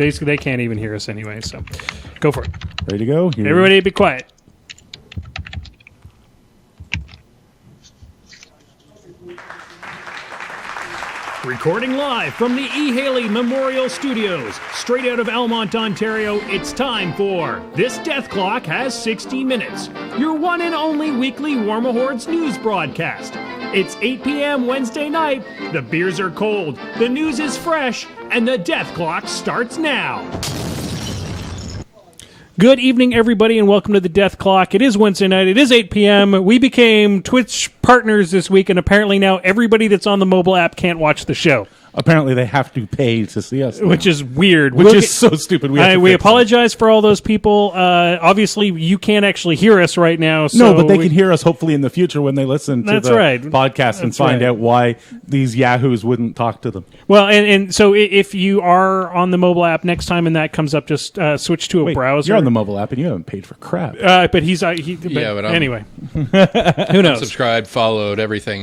they can't even hear us anyway. So, go for it. Ready to go? Here. Everybody, be quiet. Recording live from the E. Haley Memorial Studios, straight out of Almont, Ontario, it's time for This Death Clock Has 60 Minutes, your one and only weekly Warmahordes news broadcast. It's 8 p.m. Wednesday night, the beers are cold, the news is fresh, and the death clock starts now. Good evening, everybody, and welcome to the Death Clock. It is Wednesday night. It is 8 p.m. We became Twitch partners this week, and apparently now everybody that's on the mobile app can't watch the show. Apparently they have to pay to see us. Which is weird. Which is so stupid. We apologize for all those people. Obviously, you can't actually hear us right now. So no, but they can hear us hopefully in the future when they listen to the podcast and find out why these yahoos wouldn't talk to them. Well, and so if you are on the mobile app, next time and that comes up, just switch to a browser. You're on the mobile app and you haven't paid for crap. But he's... but anyway. Who knows? Subscribed, followed, everything.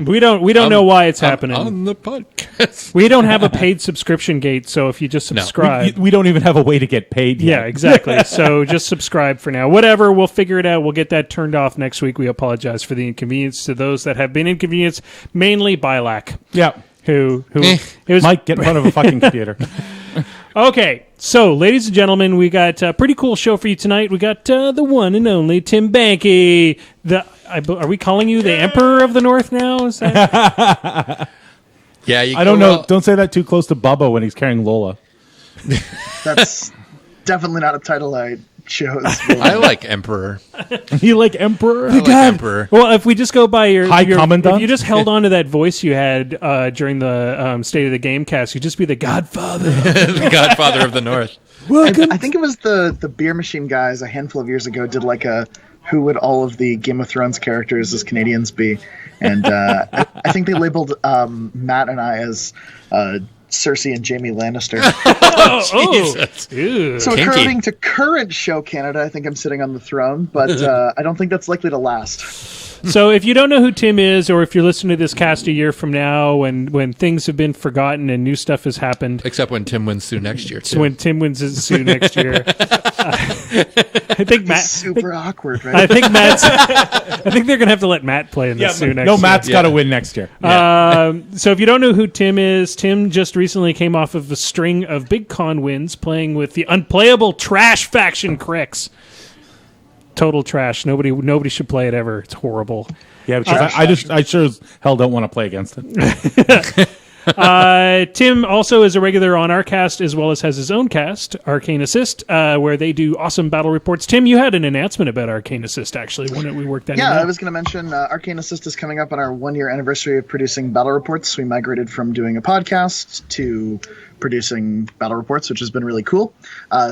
We don't know why it's happening. On the podcast. We don't have a paid subscription gate, so if you just subscribe... We don't even have a way to get paid yet. Yeah, exactly. So just subscribe for now. Whatever, we'll figure it out. We'll get that turned off next week. We apologize for the inconvenience to those that have been inconvenienced, mainly Bilac. Yeah. Who it was Mike, get in front of a fucking computer. Okay, so ladies and gentlemen, we got a pretty cool show for you tonight. We got the one and only Tim Banky. Are we calling you the Emperor of the North now? Is that... Yeah, I don't know. Don't say that too close to Bubba when he's carrying Lola. That's definitely not a title I chose. I like Emperor. You like Emperor? I like Emperor. Well, if we just go by your Commandant, if you just held on to that voice you had during the State of the Game cast, you'd just be the Godfather, the Godfather of the North. I think it was the Beer Machine guys a handful of years ago did like a who would all of the Game of Thrones characters as Canadians be, and I think they labeled Matt and I as Cersei and Jaime Lannister. So Kinky. according to current show Canada, I think I'm sitting on the throne, but I don't think that's likely to last. So if you don't know who Tim is, or if you're listening to this cast a year from now when things have been forgotten and new stuff has happened. Except when Tim wins Sue next year, too. So when Tim wins his Sue next year. I think Matt... Super awkward, right? I think they're going to have to let Matt play in the Sue next year. No, Matt's got to win next year. So if you don't know who Tim is, Tim just recently came off of a string of big con wins playing with the unplayable trash faction Cricks. Total trash. Nobody should play it ever. It's horrible. Yeah, because I sure as hell don't want to play against it. Tim also is a regular on our cast as well as has his own cast, Arcane Assist, where they do awesome battle reports. Tim, you had an announcement about Arcane Assist, actually. Why don't we work that in? Yeah, I was going to mention Arcane Assist is coming up on our 1-year anniversary of producing battle reports. We migrated from doing a podcast to producing battle reports, which has been really cool.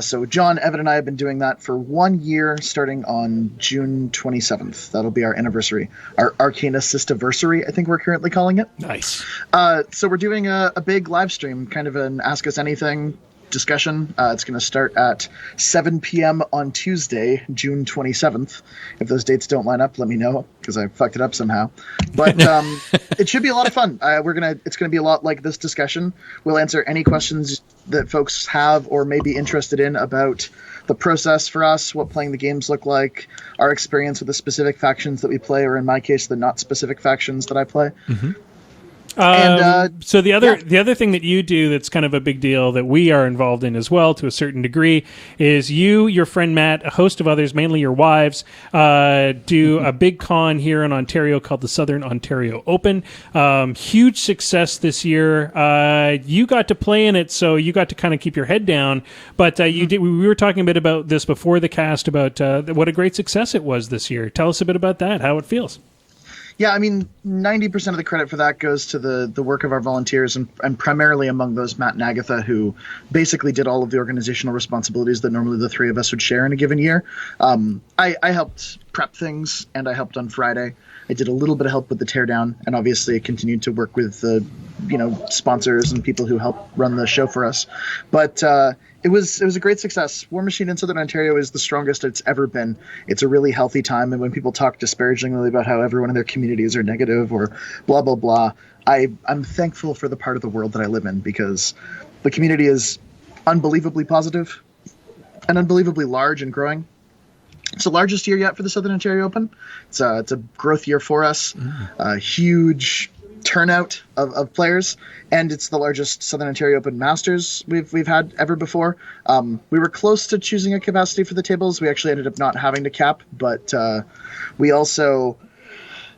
So John, Evan, and I have been doing that for 1 year, starting on June 27th. That'll be our anniversary, our Arcane Assist-iversary, I think we're currently calling it. Nice. So we're doing a big live stream, kind of an Ask Us Anything discussion. It's going to start at 7 p.m. on Tuesday, June 27th. If those dates don't line up, let me know, because I fucked it up somehow. But it should be a lot of fun. It's going to be a lot like this discussion. We'll answer any questions that folks have or may be interested in about the process for us, what playing the games look like, our experience with the specific factions that we play, or in my case, the not specific factions that I play. Mm-hmm. So the other thing that you do that's kind of a big deal that we are involved in as well to a certain degree is you, your friend Matt, a host of others, mainly your wives, do a big con here in Ontario called the Southern Ontario Open. Huge success this year. You got to play in it, so you got to kind of keep your head down. But you did. We were talking a bit about this before the cast about what a great success it was this year. Tell us a bit about that, how it feels. Yeah, I mean, 90% of the credit for that goes to the work of our volunteers, and primarily among those Matt and Agatha, who basically did all of the organizational responsibilities that normally the three of us would share in a given year. I helped prep things, and I helped on Friday. I did a little bit of help with the teardown, and obviously I continued to work with the sponsors and people who help run the show for us. But it was a great success. Warmachine in Southern Ontario is the strongest it's ever been. It's a really healthy time, and when people talk disparagingly about how everyone in their communities are negative or blah, blah, blah, I'm thankful for the part of the world that I live in, because the community is unbelievably positive and unbelievably large and growing. It's the largest year yet for the Southern Ontario Open. It's a growth year for us. A huge turnout of players, and it's the largest Southern Ontario Open Masters we've had ever before. We were close to choosing a capacity for the tables. We actually ended up not having to cap, but we also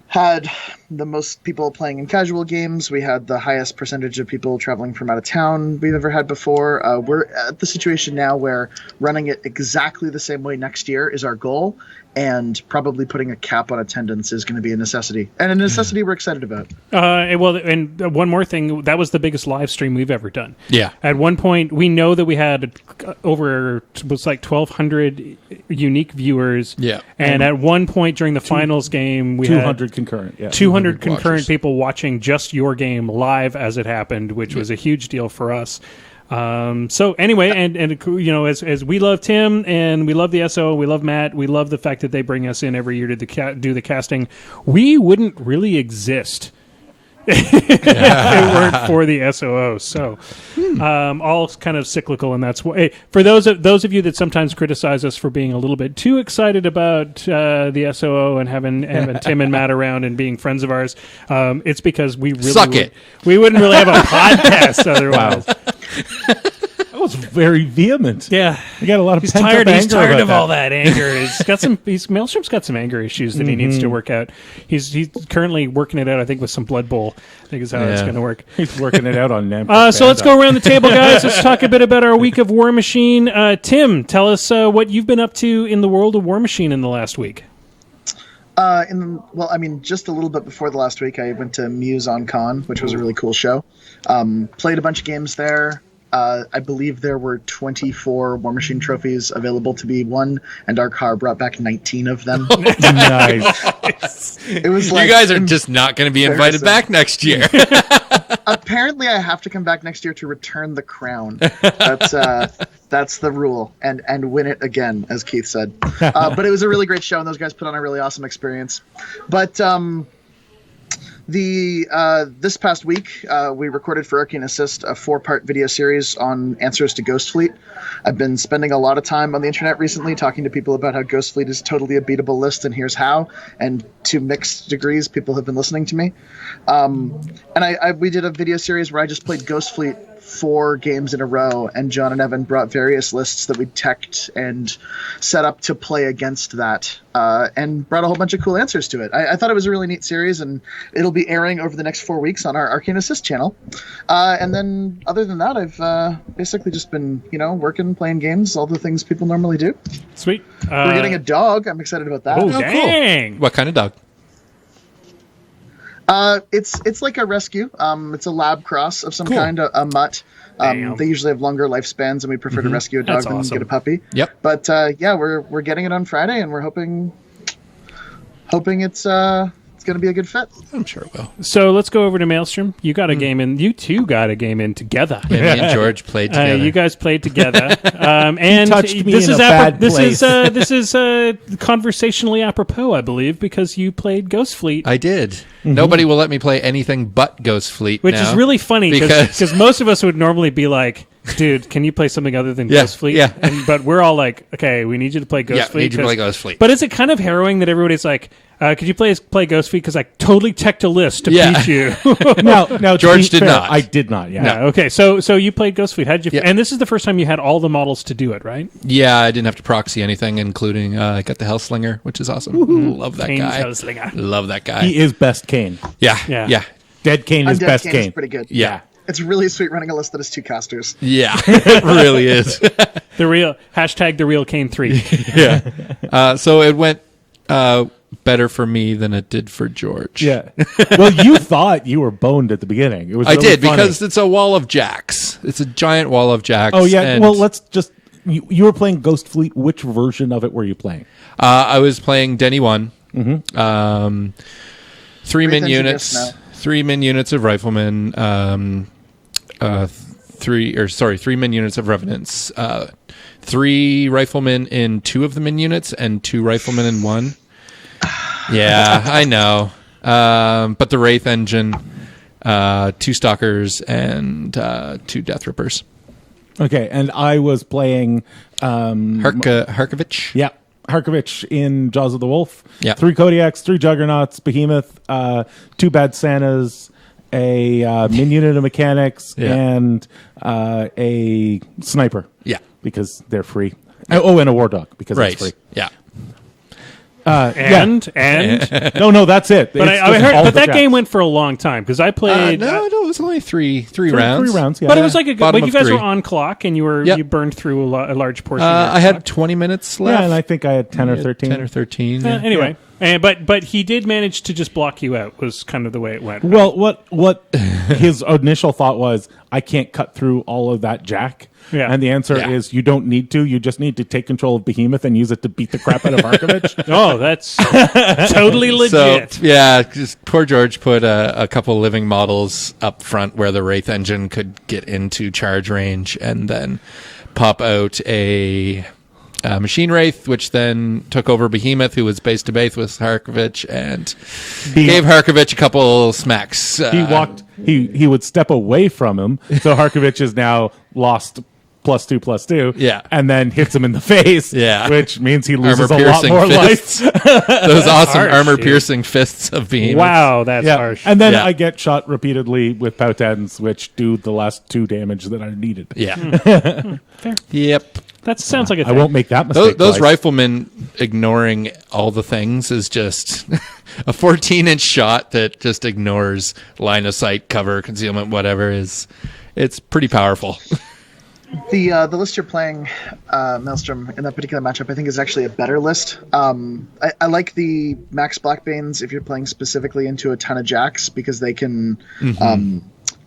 had the most people playing in casual games. We had the highest percentage of people traveling from out of town we've ever had before. We're at the situation now where running it exactly the same way next year is our goal, and probably putting a cap on attendance is going to be a necessity, and a necessity we're excited about. Well, and one more thing, that was the biggest live stream we've ever done. Yeah. At one point, we know that we had over, it was like 1,200 unique viewers. Yeah. And at one point during the finals game, we 200 had concurrent. Yeah. 200 concurrent watchers. People watching just your game live as it happened, which was a huge deal for us. So anyway, and you know, as we love Tim and we love the SO, we love Matt, we love the fact that they bring us in every year to do the casting. We wouldn't really exist if it weren't for the SOO. So all kind of cyclical, and that's why for those of you that sometimes criticize us for being a little bit too excited about the SOO and having Tim and Matt around and being friends of ours, it's because we really we wouldn't really have a podcast otherwise. That was very vehement. Yeah, you got a lot of he's pent-up tired. He's anger tired about of all that anger. He's got some. Maelstrom's got some anger issues that he needs to work out. He's currently working it out. I think with some Blood Bowl. I think is how it's going to work. He's working it out on Namco. So let's go around the table, guys. Let's talk a bit about our week of Warmachine. Tim, tell us what you've been up to in the world of Warmachine in the last week. Just a little bit before the last week, I went to Meese on Con, which was a really cool show. Played a bunch of games there. I believe there were 24 Warmachine trophies available to be won, and our car brought back 19 of them. Nice. It was like, you guys are just not going to be invited back next year. Apparently, I have to come back next year to return the crown. That's the rule, and win it again, as Keith said. But it was a really great show, and those guys put on a really awesome experience. But this past week, we recorded for Arcane Assist a 4-part video series on answers to Ghost Fleet. I've been spending a lot of time on the internet recently talking to people about how Ghost Fleet is totally a beatable list, and here's how. And to mixed degrees, people have been listening to me. We did a video series where I just played Ghost Fleet 4 games in a row, and John and Evan brought various lists that we teched and set up to play against that, and brought a whole bunch of cool answers to it. I thought it was a really neat series, and it'll be airing over the next 4 weeks on our Arcane Assist channel. And then other than that, I've basically just been, working, playing games, all the things people normally do. Sweet. We're getting a dog. I'm excited about that. Oh, dang. Cool. What kind of dog? It's like a rescue. It's a lab cross of some kind, a mutt. They usually have longer lifespans, and we prefer to rescue a dog than get a puppy. Yep. But we're getting it on Friday, and we're hoping it's going to be a good fit. I'm sure it will. So let's go over to Maelstrom. You got a game in. You two got a game in together. Yeah, me and George played together. You guys played together. And touched me this in is a bad place. This is conversationally apropos, I believe, because you played Ghost Fleet. I did. Nobody will let me play anything but Ghost Fleet Which now, is really funny because most of us would normally be like, dude, can you play something other than Ghost Fleet? Yeah. But we're all like, okay, we need you to play Ghost Fleet. Need you to play Ghost Fleet. But is it kind of harrowing that everybody's like, could you play Ghost Fleet? Because I totally teched a list to beat you. No, George did not. I did not, yeah. No, okay, so you played Ghost Fleet. How did you? And this is the first time you had all the models to do it, right? Yeah, I didn't have to proxy anything, including I got the Hellslinger, which is awesome. Love that Kane's guy. Hellslinger. Love that guy. He is best Kane. Yeah. Dead Kane is Undead best Kane Kane. is pretty good. Yeah. It's really sweet running a list that has 2 casters. Yeah, it really is. The real Kane 3. Yeah. So it went better for me than it did for George. Yeah. Well, you thought you were boned at the beginning. It was. I really did funny. because it's a wall of jacks. It's a giant wall of jacks. Oh yeah. And Well, let's just. You were playing Ghost Fleet. Which version of it were you playing? I was playing Denny 1. 3 min units. Now. 3 min units of riflemen. 3 min units of revenants. 3 riflemen in 2 of the min units and 2 riflemen in 1. Yeah, I know. But the Wraith engine, 2 stalkers, and 2 Death Rippers. Okay, and I was playing Harkovich. Yeah, Harkovich in Jaws of the Wolf. Yeah. 3 Kodiaks, 3 Juggernauts, Behemoth, 2 Bad Santas, a min unit of mechanics, and a sniper. Yeah. Because they're free. Oh, and a war dog because it's free. Yeah. And no, that's it. But I heard, but that game went for a long time because I played. No, it was only three rounds. 3 rounds, yeah. But it was like Bottom you guys of were 3. on clock and you burned through a large portion. Of your I had clock. 20 minutes left. Yeah, and I think I had 10 or 13. 10 or 13. Anyway, but he did manage to just block you out. Was kind of the way it went. Well, what his initial thought was, I can't cut through all of that jack. Yeah. And the answer is you don't need to. You just need to take control of Behemoth and use it to beat the crap out of Arkovich. Oh, that's totally legit. So, yeah, just poor George put a couple living models up front where the Wraith engine could get into charge range and then pop out a Machine Wraith, which then took over Behemoth, who was base to base with Harkovich, and gave Harkovich a couple smacks. He would step away from him, so Harkovich is now lost +2/+2. Yeah. And then hits him in the face. Yeah. Which means he loses a lot Armor-piercing more fists. life. Those awesome harsh, armor-piercing fists of Behemoth. Wow, that's harsh. And then I get shot repeatedly with Poutens, which do the last 2 damage that are needed. Yeah. Fair. Yep. That sounds like a I thing. won't make that mistake. Those twice. riflemen ignoring all the things is just a 14-inch shot that just ignores line of sight, cover, concealment, whatever. It's pretty powerful. The list you're playing, Maelstrom, in that particular matchup, I think is actually a better list. I like the Max Blackbanes if you're playing specifically into a ton of jacks because they can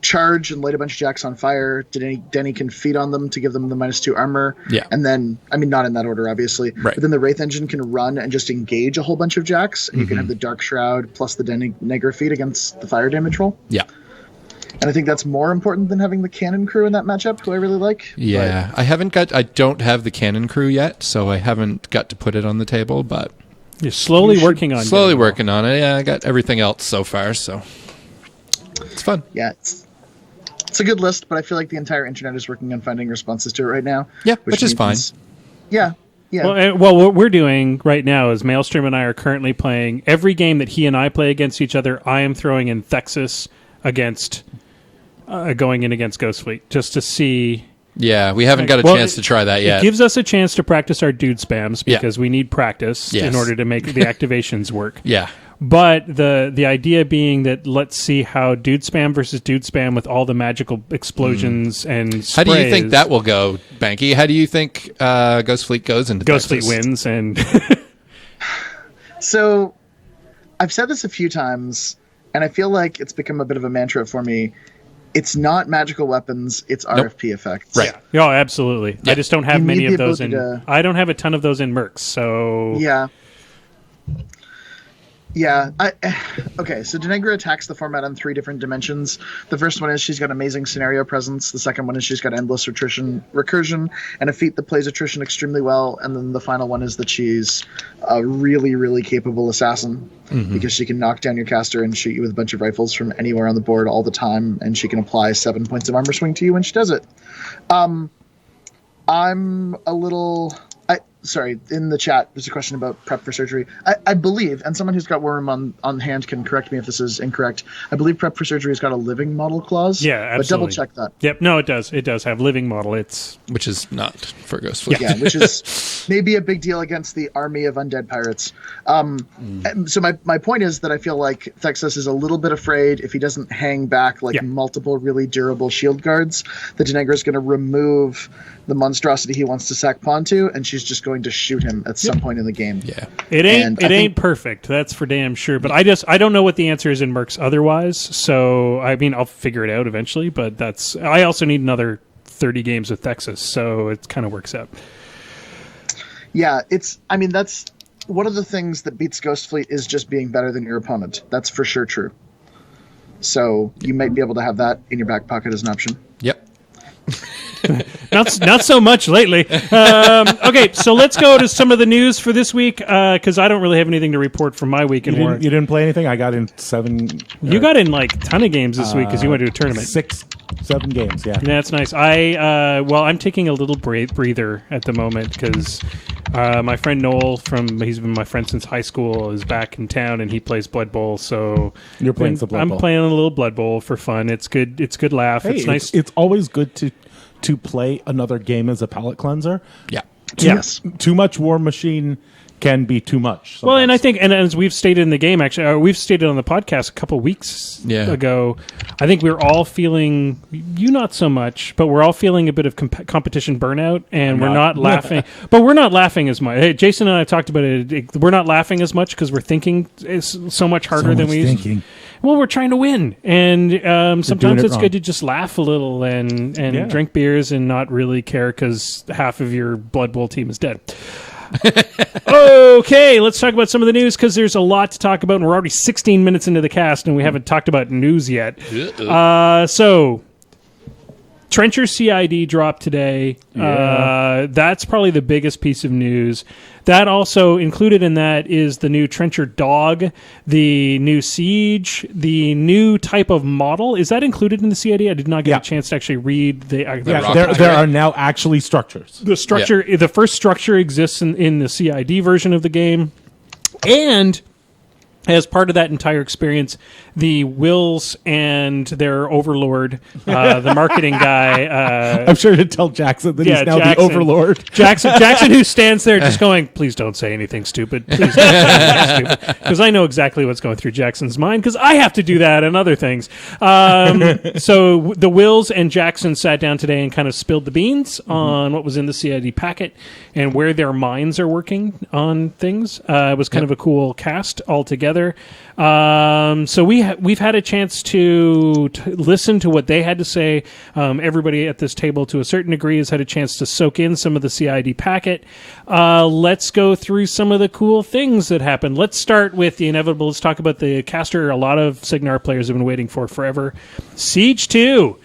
charge and light a bunch of jacks on fire. Denny can feed on them to give them the -2 armor. Yeah. And then, I mean, not in that order, obviously. Right. But then the Wraith engine can run and just engage a whole bunch of jacks. And you can have the Dark Shroud plus the Denny Negre feed against the fire damage roll. Yeah. And I think that's more important than having the cannon crew in that matchup, who I really like. Yeah. I don't have the cannon crew yet, so I haven't got to put it on the table, but You're slowly working on it. slowly working on it. Yeah, I got everything else so far, so it's fun. Yeah, it's a good list, but I feel like the entire internet is working on finding responses to it right now. Yeah, which is fine. Yeah. Well, what we're doing right now is Maelstrom and I are currently playing every game that he and I play against each other. I am throwing in Thexus against going in against Ghostfleet just to see. Yeah, we haven't got a chance to try that yet. It gives us a chance to practice our dude spams because we need practice in order to make the activations work. Yeah. But the idea being that let's see how dude spam versus dude spam with all the magical explosions and sprays. How do you think that will go, Banky? How do you think Ghostfleet goes into Ghostfleet Texas? wins and So I've said this a few times, and I feel like it's become a bit of a mantra for me. It's not magical weapons, it's RFP effects. Right. Oh, absolutely. Yeah. I just don't have You many need of the those in ability I don't have a ton of those in Mercs, so Yeah. Okay, so Denegra attacks the format on 3 different dimensions. The first one is she's got amazing scenario presence. The second one is she's got endless recursion, and a feat that plays attrition extremely well. And then the final one is that she's a really, really capable assassin because she can knock down your caster and shoot you with a bunch of rifles from anywhere on the board all the time, and she can apply 7 points of armor swing to you when she does it. I'm a little... Sorry, in the chat, there's a question about prep for surgery. I believe, and someone who's got Worm on hand can correct me if this is incorrect, I believe prep for surgery has got a living model clause. Yeah, absolutely. But double check that. Yep, no, it does. It does have living model. Which is not for Ghostfleet. Yeah, which is maybe a big deal against the army of undead pirates. So my point is that I feel like Thexus is a little bit afraid if he doesn't hang back multiple really durable shield guards, that Denegra is going to remove the monstrosity he wants to sack pawn to, and she's just going to shoot him at some point in the game. Yeah. It ain't perfect. That's for damn sure. But I don't know what the answer is in Mercs otherwise. So I mean, I'll figure it out eventually. But I also need another 30 games with Thexus, so it kind of works out. Yeah, that's one of the things that beats Ghostfleet is just being better than your opponent. That's for sure true. So you might be able to have that in your back pocket as an option. Yep. not so much lately. Okay, so let's go to some of the news for this week because I don't really have anything to report from my week in war. You didn't play anything? I got in 7. You got in like a ton of games this week because you went to a tournament. 7 games, yeah. That's nice. I'm taking a little breather at the moment because my friend Noel he's been my friend since high school, is back in town and he plays Blood Bowl. So you're playing some Blood Bowl. I'm playing a little Blood Bowl for fun. It's good. It's good laugh. Hey, it's nice. It's always good to play another game as a palate cleanser. Yeah. Too much Warmachine can be too much. Sometimes. Well, and I think, and as we've stated in the game, actually, we've stated on the podcast a couple weeks ago, I think we're all feeling, you not so much, but we're all feeling a bit of competition burnout, and we're not laughing. But we're not laughing as much. Hey, Jason and I talked about it. We're not laughing as much because we're thinking so much harder than we used to. Well, we're trying to win, and sometimes it's good to just laugh a little and drink beers and not really care because half of your Blood Bowl team is dead. Okay, let's talk about some of the news because there's a lot to talk about, and we're already 16 minutes into the cast, and we haven't talked about news yet. So, Trencher CID dropped today. Yeah. That's probably the biggest piece of news. That also included in that is the new Trencher Dog, the new Siege, the new type of model. Is that included in the CID? I did not get a chance to actually read the there are now actually structures. The structure, the first structure exists in the CID version of the game, and as part of that entire experience, the Wills and their overlord, the marketing guy... I'm sure to tell Jackson that he's now the overlord. Jackson, who stands there just going, please don't say anything stupid. Please don't say anything stupid. Because I know exactly what's going through Jackson's mind, because I have to do that and other things. So the Wills and Jackson sat down today and kind of spilled the beans on what was in the CID packet and where their minds are working on things. It was kind of a cool cast altogether. So we've had a chance to listen to what they had to say. Everybody at this table, to a certain degree, has had a chance to soak in some of the CID packet. Let's go through some of the cool things that happened. Let's start with the inevitable. Let's talk about the caster a lot of Signar players have been waiting for forever. Siege 2.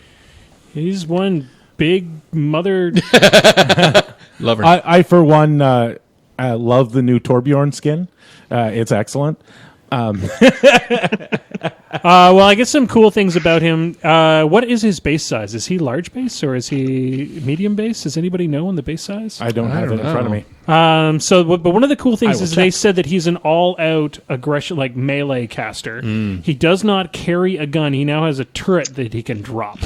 He's one big mother. Love her. I for one, love the new Torbjorn skin. It's excellent. Well, I guess some cool things about him. What is his base size? Is he large base or is he medium base? Does anybody know on the base size? I don't have it in front of me. But one of the cool things is they said that he's an all-out aggression, like melee caster. He does not carry a gun. He now has a turret that he can drop,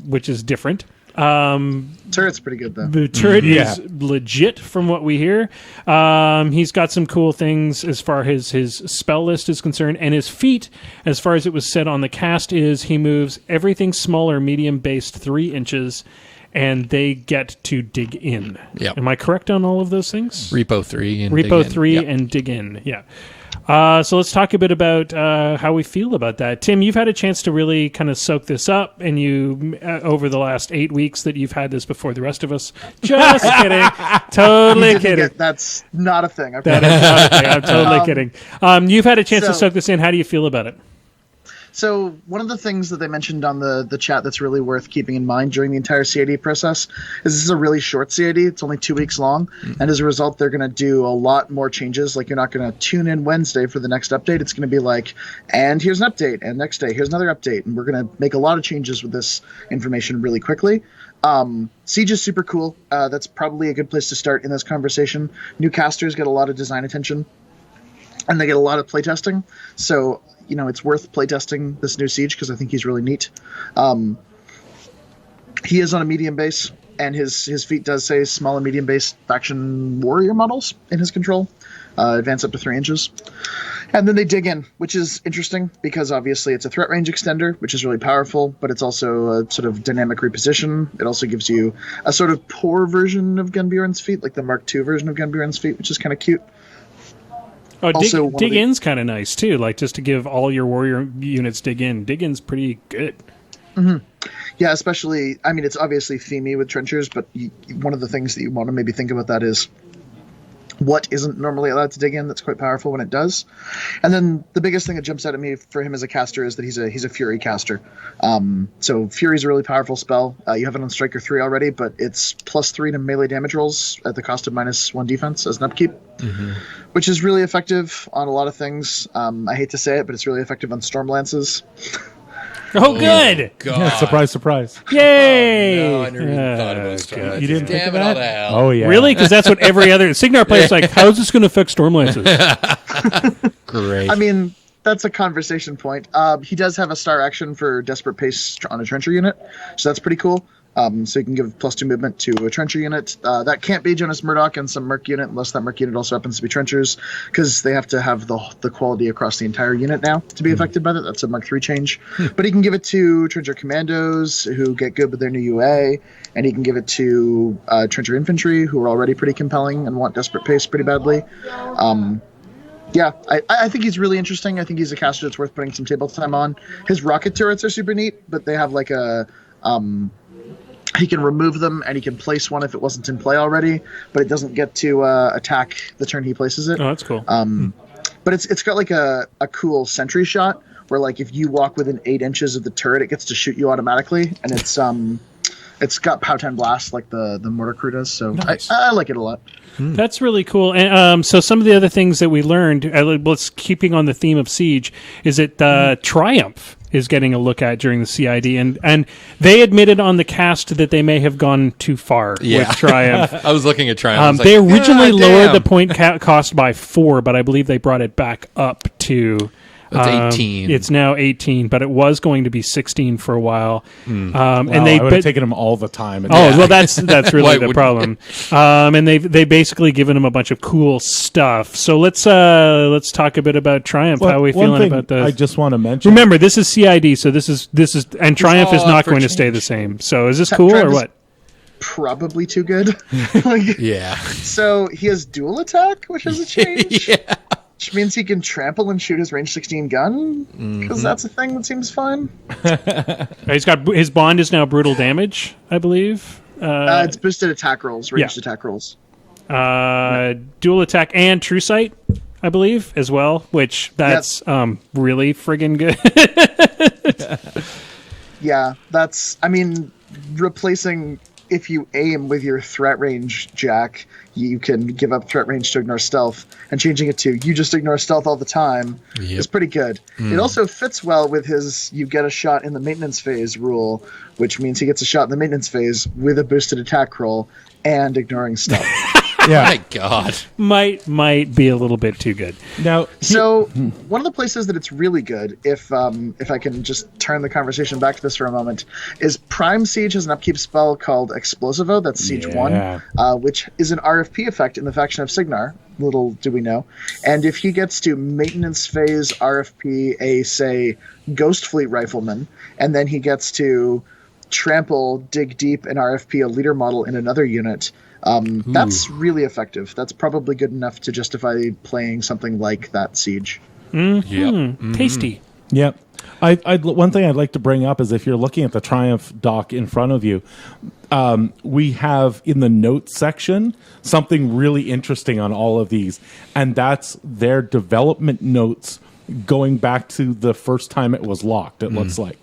which is different. Turret's pretty good though. The turret is legit from what we hear. He's got some cool things as far as his spell list is concerned, and his feat, as far as it was said on the cast, is he moves everything smaller, medium based 3 inches, and they get to dig in. Yep. Am I correct on all of those things? Repo 3 and dig in. Yeah. So let's talk a bit about how we feel about that. Tim, you've had a chance to really kind of soak this up, and you over the last 8 weeks that you've had this before the rest of us. Just kidding. Totally kidding. That's not a thing. That is not a thing. I'm totally kidding. You've had a chance to soak this in. How do you feel about it? So one of the things that they mentioned on the chat that's really worth keeping in mind during the entire CID process is this is a really short CID. It's only 2 weeks long. And as a result, they're going to do a lot more changes. Like, you're not going to tune in Wednesday for the next update. It's going to be like, and here's an update, and next day, here's another update. And we're going to make a lot of changes with this information really quickly. Siege is super cool. That's probably a good place to start in this conversation. New casters get a lot of design attention, and they get a lot of playtesting. So, you know, it's worth playtesting this new Siege because I think he's really neat. He is on a medium base, and his feat does say small and medium base faction warrior models in his control. Advance up to 3 inches. And then they dig in, which is interesting because obviously it's a threat range extender, which is really powerful, but it's also a sort of dynamic reposition. It also gives you a sort of poor version of Gunbjorn's feat, like the Mark II version of Gunbjorn's feat, which is kind of cute. Oh, dig in's kind of nice too. Like, just to give all your warrior units dig in. Dig in's pretty good. Mm-hmm. Yeah, especially, I mean, it's obviously themey with trenchers, but one of the things that you want to maybe think about that is what isn't normally allowed to dig in that's quite powerful when it does. And then the biggest thing that jumps out at me for him as a caster is that he's a Fury caster. So Fury's a really powerful spell. You have it on Striker 3 already, but it's +3 to melee damage rolls at the cost of -1 defense as an upkeep, which is really effective on a lot of things. I hate to say it, but it's really effective on Storm Lances. Oh, good! God. Yeah, surprise, surprise. Yay! No, I never even thought about Storm Lances. You didn't think of Damn it all that? to hell. Oh, yeah. Really? Because that's what every other Signar player's like, how's this going to affect Stormlances? Great. I mean, that's a conversation point. He does have a star action for Desperate Pace on a Trencher unit, so that's pretty cool. So you can give +2 movement to a Trencher unit. That can't be Jonas Murdoch and some Merc unit, unless that Merc unit also happens to be Trenchers, because they have to have the quality across the entire unit now to be affected by that. That's a Mark 3 change. But he can give it to Trencher Commandos, who get good with their new UA, and he can give it to Trencher Infantry, who are already pretty compelling and want Desperate Pace pretty badly. Yeah, I think he's really interesting. I think he's a caster that's worth putting some table time on. His rocket turrets are super neat, but they have like a... he can remove them, and he can place one if it wasn't in play already, but it doesn't get to attack the turn he places it. Oh, that's cool. But it's got like a cool sentry shot, where like if you walk within 8 inches of the turret, it gets to shoot you automatically, and it's got Powhatan Blast like the Mortar Crew does, so nice. I like it a lot. That's really cool. And so some of the other things that we learned, let's keeping on the theme of Siege, is that Triumph is getting a look at during the CID, and they admitted on the cast that they may have gone too far with Triumph. I was looking at Triumph. They originally lowered the point cost by 4, but I believe they brought it back up to... It's 18. It's now 18, but it was going to be 16 for a while. Wow, and I would have taken them all the time. Well, that's really the problem. And they basically given him a bunch of cool stuff. So let's talk a bit about Triumph. How are we feeling about this? I just want to mention. Remember, this is CID, so this is and Triumph is not going to stay the same. So is this cool or what? Probably too good. Yeah. So he has dual attack, which is a change. Yeah. Which means he can trample and shoot his range 16 gun, because that's a thing that seems fine. He's got his bond is now brutal damage, I believe. It's boosted attack rolls, ranged attack rolls. Dual attack and true sight, I believe, as well. Which that's really friggin' good. Yeah, that's. I mean, replacing. If you aim with your threat range, Jack, you can give up threat range to ignore stealth, and changing it to you just ignore stealth all the time is pretty good. It also fits well with his you get a shot in the maintenance phase rule, which means he gets a shot in the maintenance phase with a boosted attack roll and ignoring stealth. Yeah. My God. Might be a little bit too good. Now, so one of the places that it's really good, if I can just turn the conversation back to this for a moment, is Prime Siege has an upkeep spell called Explosivo. That's Siege 1, which is an RFP effect in the faction of Signar. Little do we know. And if he gets to maintenance phase RFP a, say, Ghost Fleet Rifleman, and then he gets to trample, dig deep, and RFP a leader model in another unit, that's really effective. That's probably good enough to justify playing something like that Siege. Tasty. Yep. One thing I'd like to bring up is if you're looking at the Triumph doc in front of you, we have in the notes section something really interesting on all of these, and that's their development notes going back to the first time it was locked, it looks like.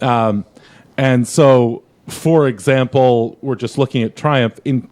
And so, for example, we're just looking at Triumph. In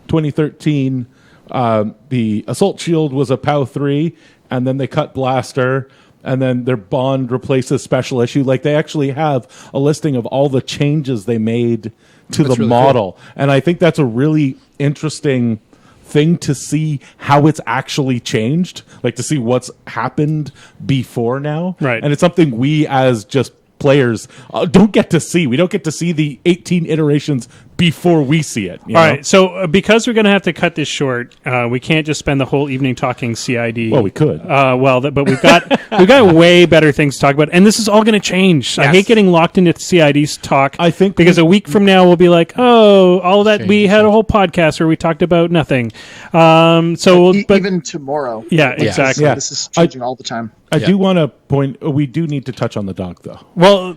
2013, the Assault Shield was a POW 3, and then they cut Blaster, and then their Bond replaces Special Issue. Like, they actually have a listing of all the changes they made to the really model. Cool. And I think that's a really interesting thing to see how it's actually changed, like to see what's happened before now. Right. And it's something we as just players don't get to see. We don't get to see the 18 iterations before we see it. All right, so because we're going to have to cut this short, we can't just spend the whole evening talking CID. Well, we could. But we've got way better things to talk about, and this is all going to change. Yes. I hate getting locked into CID's talk. I think because a week from now we'll be like, oh, all of that. We had a whole podcast where we talked about nothing. Even tomorrow. Yeah, exactly. Yeah. This is changing all the time. I do want to point. We do need to touch on the dog, though. Well,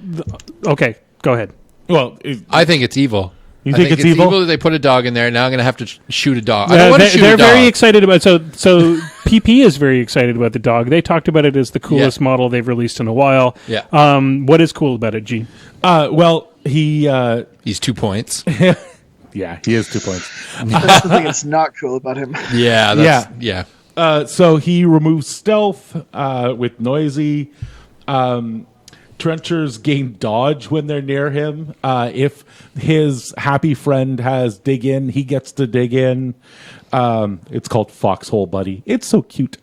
okay, go ahead. Well, I think it's evil. You I think think it's evil? that they put a dog in there. Now I'm going to have to shoot a dog. I don't want to shoot a They're dog. very excited about so PP is very excited about the dog. They talked about it as the coolest model they've released in a while. Yeah. What is cool about it, G? Well, he's 2 points. Yeah, he is 2 points. That's the thing that's not cool about him. Yeah. So he removes stealth with noisy. Trenchers gain dodge when they're near him. If his happy friend has dig in, he gets to dig in. It's called Foxhole Buddy. It's so cute.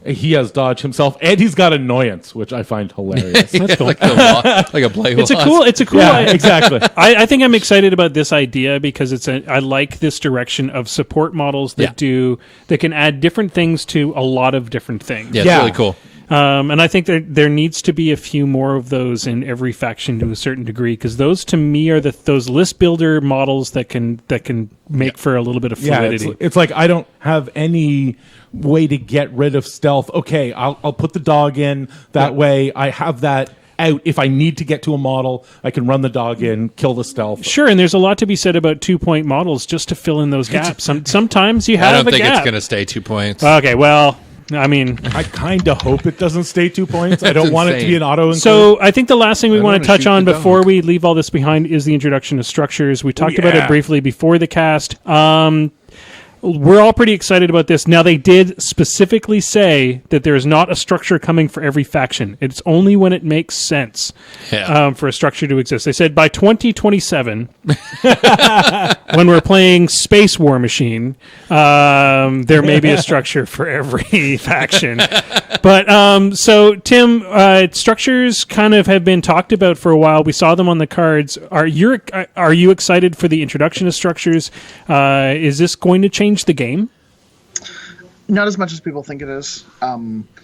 He has dodge himself, and he's got annoyance, which I find hilarious. That's cool. like a black It's a cool. Yeah, exactly. I think I'm excited about this idea because I like this direction of support models that can add different things to a lot of different things. Yeah, it's really cool. And I think there needs to be a few more of those in every faction to a certain degree, because those to me are those list builder models that can make for a little bit of fluidity. Yeah, it's like I don't have any way to get rid of stealth. Okay, I'll put the dog in. That way I have that out. If I need to get to a model, I can run the dog in, kill the stealth. Sure, and there's a lot to be said about 2-point models just to fill in those gaps. Sometimes you have I don't think gap. it's going to stay 2 points. Okay, well, I mean, I kind of hope it doesn't stay 2 points. I don't want it to be an auto include. So I think the last thing we want to touch on the before dog. we leave all this behind is the introduction of structures. We talked about it briefly before the cast. We're all pretty excited about this. Now, they did specifically say that there is not a structure coming for every faction. It's only when it makes sense for a structure to exist. They said by 2027, when we're playing Space Warmachine, there may be a structure for every faction. But so, Tim, structures kind of have been talked about for a while. We saw them on the cards. Are you excited for the introduction of structures? Is this going to change the game? Not as much as people think it is.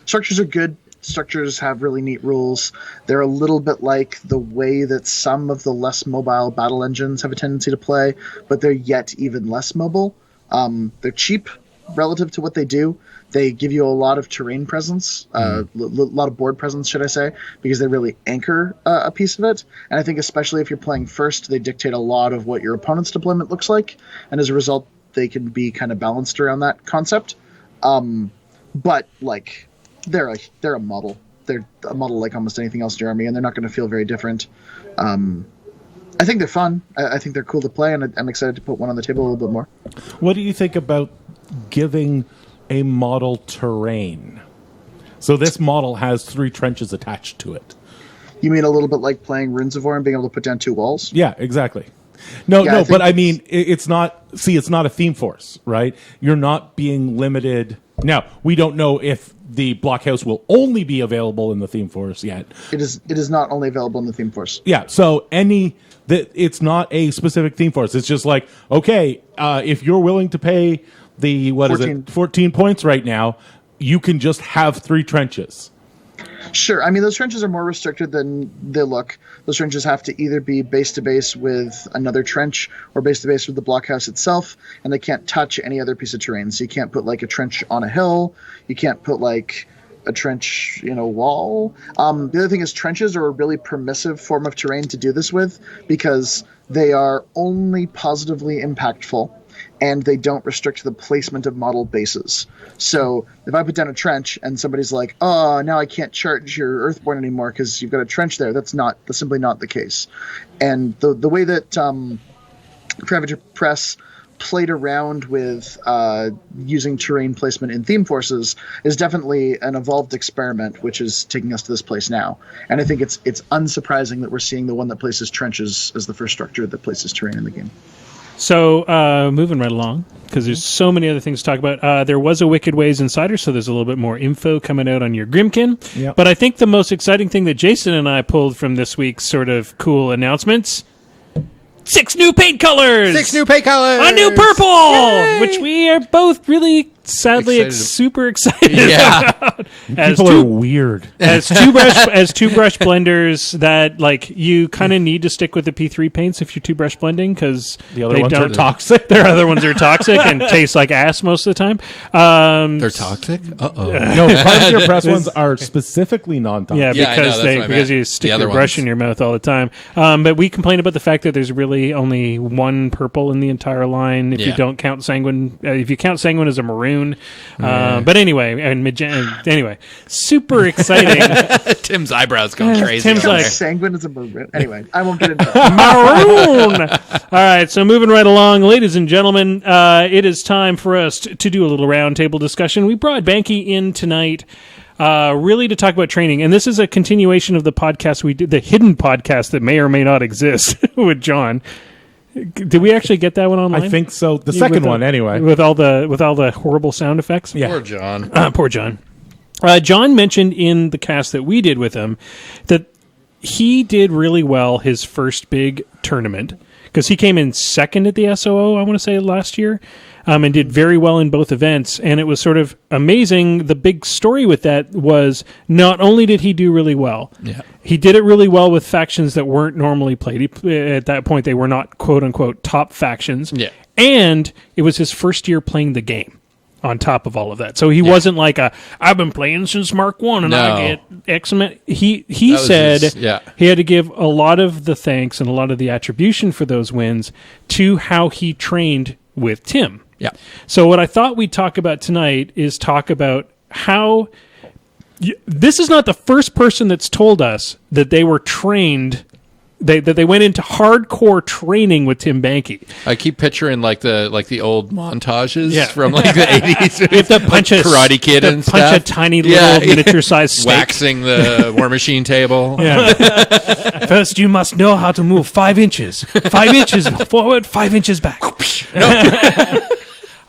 Structures are good. Structures have really neat rules. They're a little bit like the way that some of the less mobile battle engines have a tendency to play, but they're yet even less mobile. They're cheap relative to what they do. They give you a lot of terrain presence, a lot of board presence, should I say, because they really anchor a piece of it. And I think especially if you're playing first, they dictate a lot of what your opponent's deployment looks like. And as a result, they can be kind of balanced around that concept. But like they're a model. They're a model like almost anything else in your army, and they're not going to feel very different. I think they're fun. I think they're cool to play, and I'm excited to put one on the table a little bit more. What do you think about giving a model terrain? So this model has 3 trenches attached to it. You mean a little bit like playing Runes of War and being able to put down 2 walls? Yeah, exactly. No, but I mean, it's not a theme force, right? You're not being limited. Now, we don't know if the blockhouse will only be available in the theme force yet. It is not only available in the theme force. Yeah, so it's not a specific theme force. It's just like, okay, if you're willing to pay the 14 points right now, you can just have 3 trenches. Sure. I mean, those trenches are more restricted than they look. Those trenches have to either be base to base with another trench or base to base with the blockhouse itself, and they can't touch any other piece of terrain. So you can't put like a trench on a hill. You can't put like a trench in a wall. The other thing is trenches are a really permissive form of terrain to do this with because they are only positively impactful, and they don't restrict the placement of model bases. So if I put down a trench and somebody's like, oh, now I can't charge your Earthborn anymore because you've got a trench there, that's simply not the case. And the way that Pravager Press played around with using terrain placement in theme forces is definitely an evolved experiment, which is taking us to this place now. And I think it's unsurprising that we're seeing the one that places trenches as the first structure that places terrain in the game. So, moving right along, because there's so many other things to talk about. There was a Wicked Ways Insider, so there's a little bit more info coming out on your Grimkin. Yep. But I think the most exciting thing that Jason and I pulled from this week's sort of cool announcements, 6 new paint colors! 6 new paint colors! A new purple! Yay! Which we are both really sadly super excited. Yeah. People are weird. As two brush blenders that like you kind of need to stick with the P3 paints if you're two brush blending because the other ones are toxic. Their other ones are toxic and taste like ass most of the time. They're toxic? Uh-oh. No, part of your press ones are specifically non-toxic. Yeah, because you stick your brush in your mouth all the time. But we complain about the fact that there's really only one purple in the entire line if you don't count Sanguine. If you count Sanguine as a maroon. But anyway, anyway, super exciting. Tim's eyebrows going crazy. Tim's like Sanguine is a maroon. Anyway, I won't get into that. Maroon. All right, so moving right along, ladies and gentlemen, it is time for us to do a little roundtable discussion. We brought Banky in tonight. Really to talk about training, and this is a continuation of the podcast we did, the hidden podcast that may or may not exist with John. Did we actually get that one online? I think so. The second one, anyway, with all the horrible sound effects. Yeah, poor John. Poor John. John mentioned in the cast that we did with him that he did really well his first big tournament because he came in second at the SOO, I want to say, last year. And did very well in both events. And it was sort of amazing. The big story with that was not only did he do really well, he did it really well with factions that weren't normally played. At that point, they were not quote-unquote top factions. Yeah. And it was his first year playing the game on top of all of that. So he wasn't like I've been playing since Mark 1 and I get X amount. He said he had to give a lot of the thanks and a lot of the attribution for those wins to how he trained with Tim. Yeah. So what I thought we'd talk about tonight is talk about how this is not the first person that's told us that they were trained, that they went into hardcore training with Tim Banky. I keep picturing like the old montages from like the 80s. If the punch like Karate Kid and stuff. Punch a tiny little miniature-sized steak. Waxing the Warmachine table. Yeah. First, you must know how to move 5 inches. 5 inches forward, 5 inches back.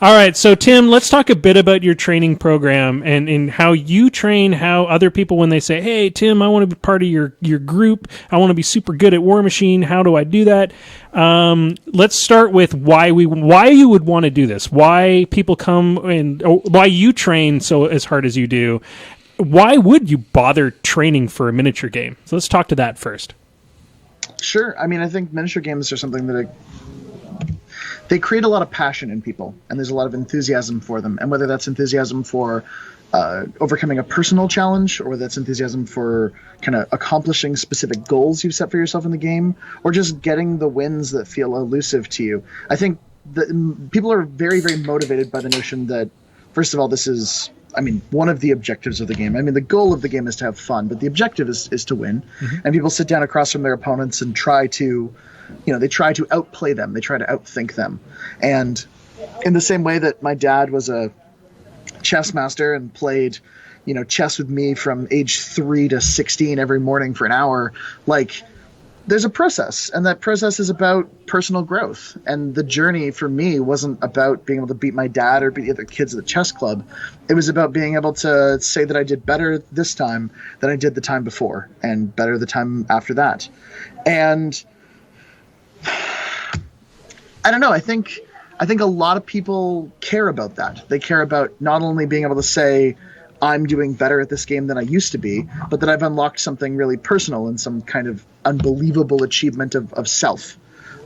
All right, so Tim, let's talk a bit about your training program and how you train, how other people, when they say, hey, Tim, I want to be part of your group, I want to be super good at Warmachine, how do I do that? Let's start with why you would want to do this, why people come and why you train so as hard as you do. Why would you bother training for a miniature game? So let's talk to that first. Sure. I mean, I think miniature games are something that they create a lot of passion in people, and there's a lot of enthusiasm for them. And whether that's enthusiasm for overcoming a personal challenge, or whether that's enthusiasm for kind of accomplishing specific goals you've set for yourself in the game, or just getting the wins that feel elusive to you. I think that people are very, very motivated by the notion that, first of all, this is, I mean, one of the objectives of the game. I mean, the goal of the game is to have fun, but the objective is to win. Mm-hmm. And people sit down across from their opponents and try to, they try to outplay them. They try to outthink them. And in the same way that my dad was a chess master and played, chess with me from age 3 to 16 every morning for an hour, like, there's a process, and that process is about personal growth. And the journey for me wasn't about being able to beat my dad or beat the other kids at the chess club. It was about being able to say that I did better this time than I did the time before, and better the time after that. And I don't know, I think a lot of people care about that. They care about not only being able to say, I'm doing better at this game than I used to be, but that I've unlocked something really personal and some kind of unbelievable achievement of self.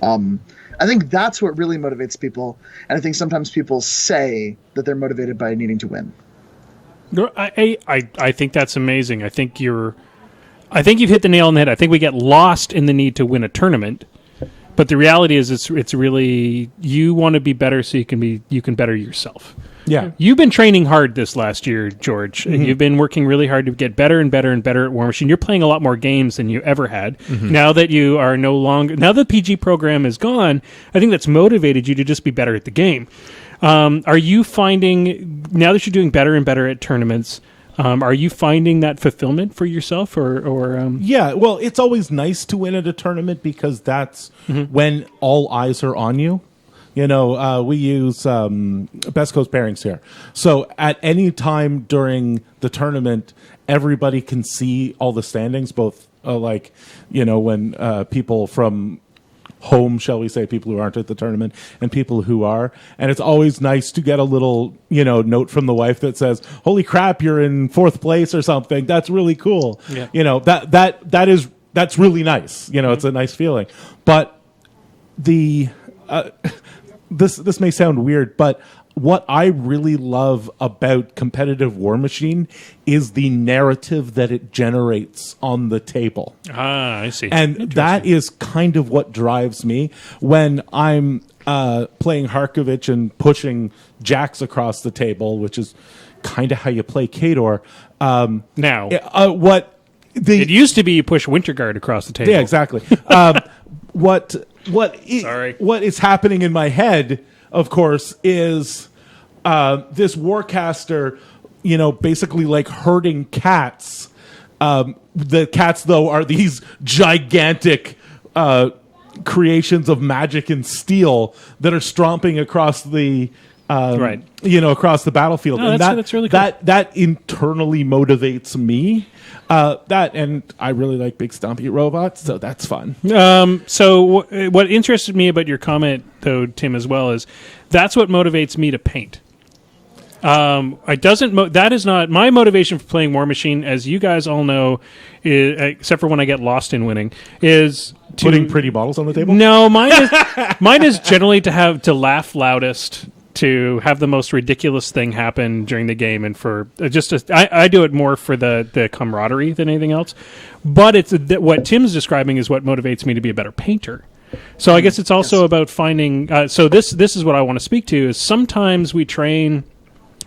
I think that's what really motivates people, and I think sometimes people say that they're motivated by needing to win. I think that's amazing. I think you've hit the nail on the head. I think we get lost in the need to win a tournament, but the reality is it's really you want to be better so you can better yourself. Yeah. You've been training hard this last year, George. Mm-hmm. You've been working really hard to get better and better and better at Warmachine. You're playing a lot more games than you ever had. Mm-hmm. Now that you are now the PG program is gone, I think that's motivated you to just be better at the game. Are you finding, now that you're doing better and better at tournaments, are you finding that fulfillment for yourself or Yeah, well, it's always nice to win at a tournament because that's when all eyes are on you. We use Best Coast pairings here. So at any time during the tournament, everybody can see all the standings, both when people from home, shall we say, people who aren't at the tournament and people who are. And it's always nice to get a little, note from the wife that says, "Holy crap, you're in 4th place" or something. That's really cool. Yeah. That's really nice. It's a nice feeling. But this may sound weird, but what I really love about competitive Warmachine is the narrative that it generates on the table. Ah, I see. And that is kind of what drives me when I'm playing Harkovich and pushing jacks across the table, which is kind of how you play Khador. It used to be you push Winterguard across the table. Yeah, exactly. What is happening in my head, of course, is this Warcaster, basically like herding cats. The cats, though, are these gigantic creations of magic and steel that are stomping across the across the battlefield. No, that's really cool. That internally motivates me. And I really like big stompy robots, so that's fun. So what interested me about your comment, though, Tim, as well, is that's what motivates me to paint. That is not my motivation for playing Warmachine, as you guys all know, except for when I get lost in winning, is putting pretty bottles on the table. No, mine is generally to laugh loudest, to have the most ridiculous thing happen during the game, and for I do it more for the camaraderie than anything else. But it's what Tim's describing is what motivates me to be a better painter. So I guess it's also about finding. So this is what I want to speak to. Is sometimes we train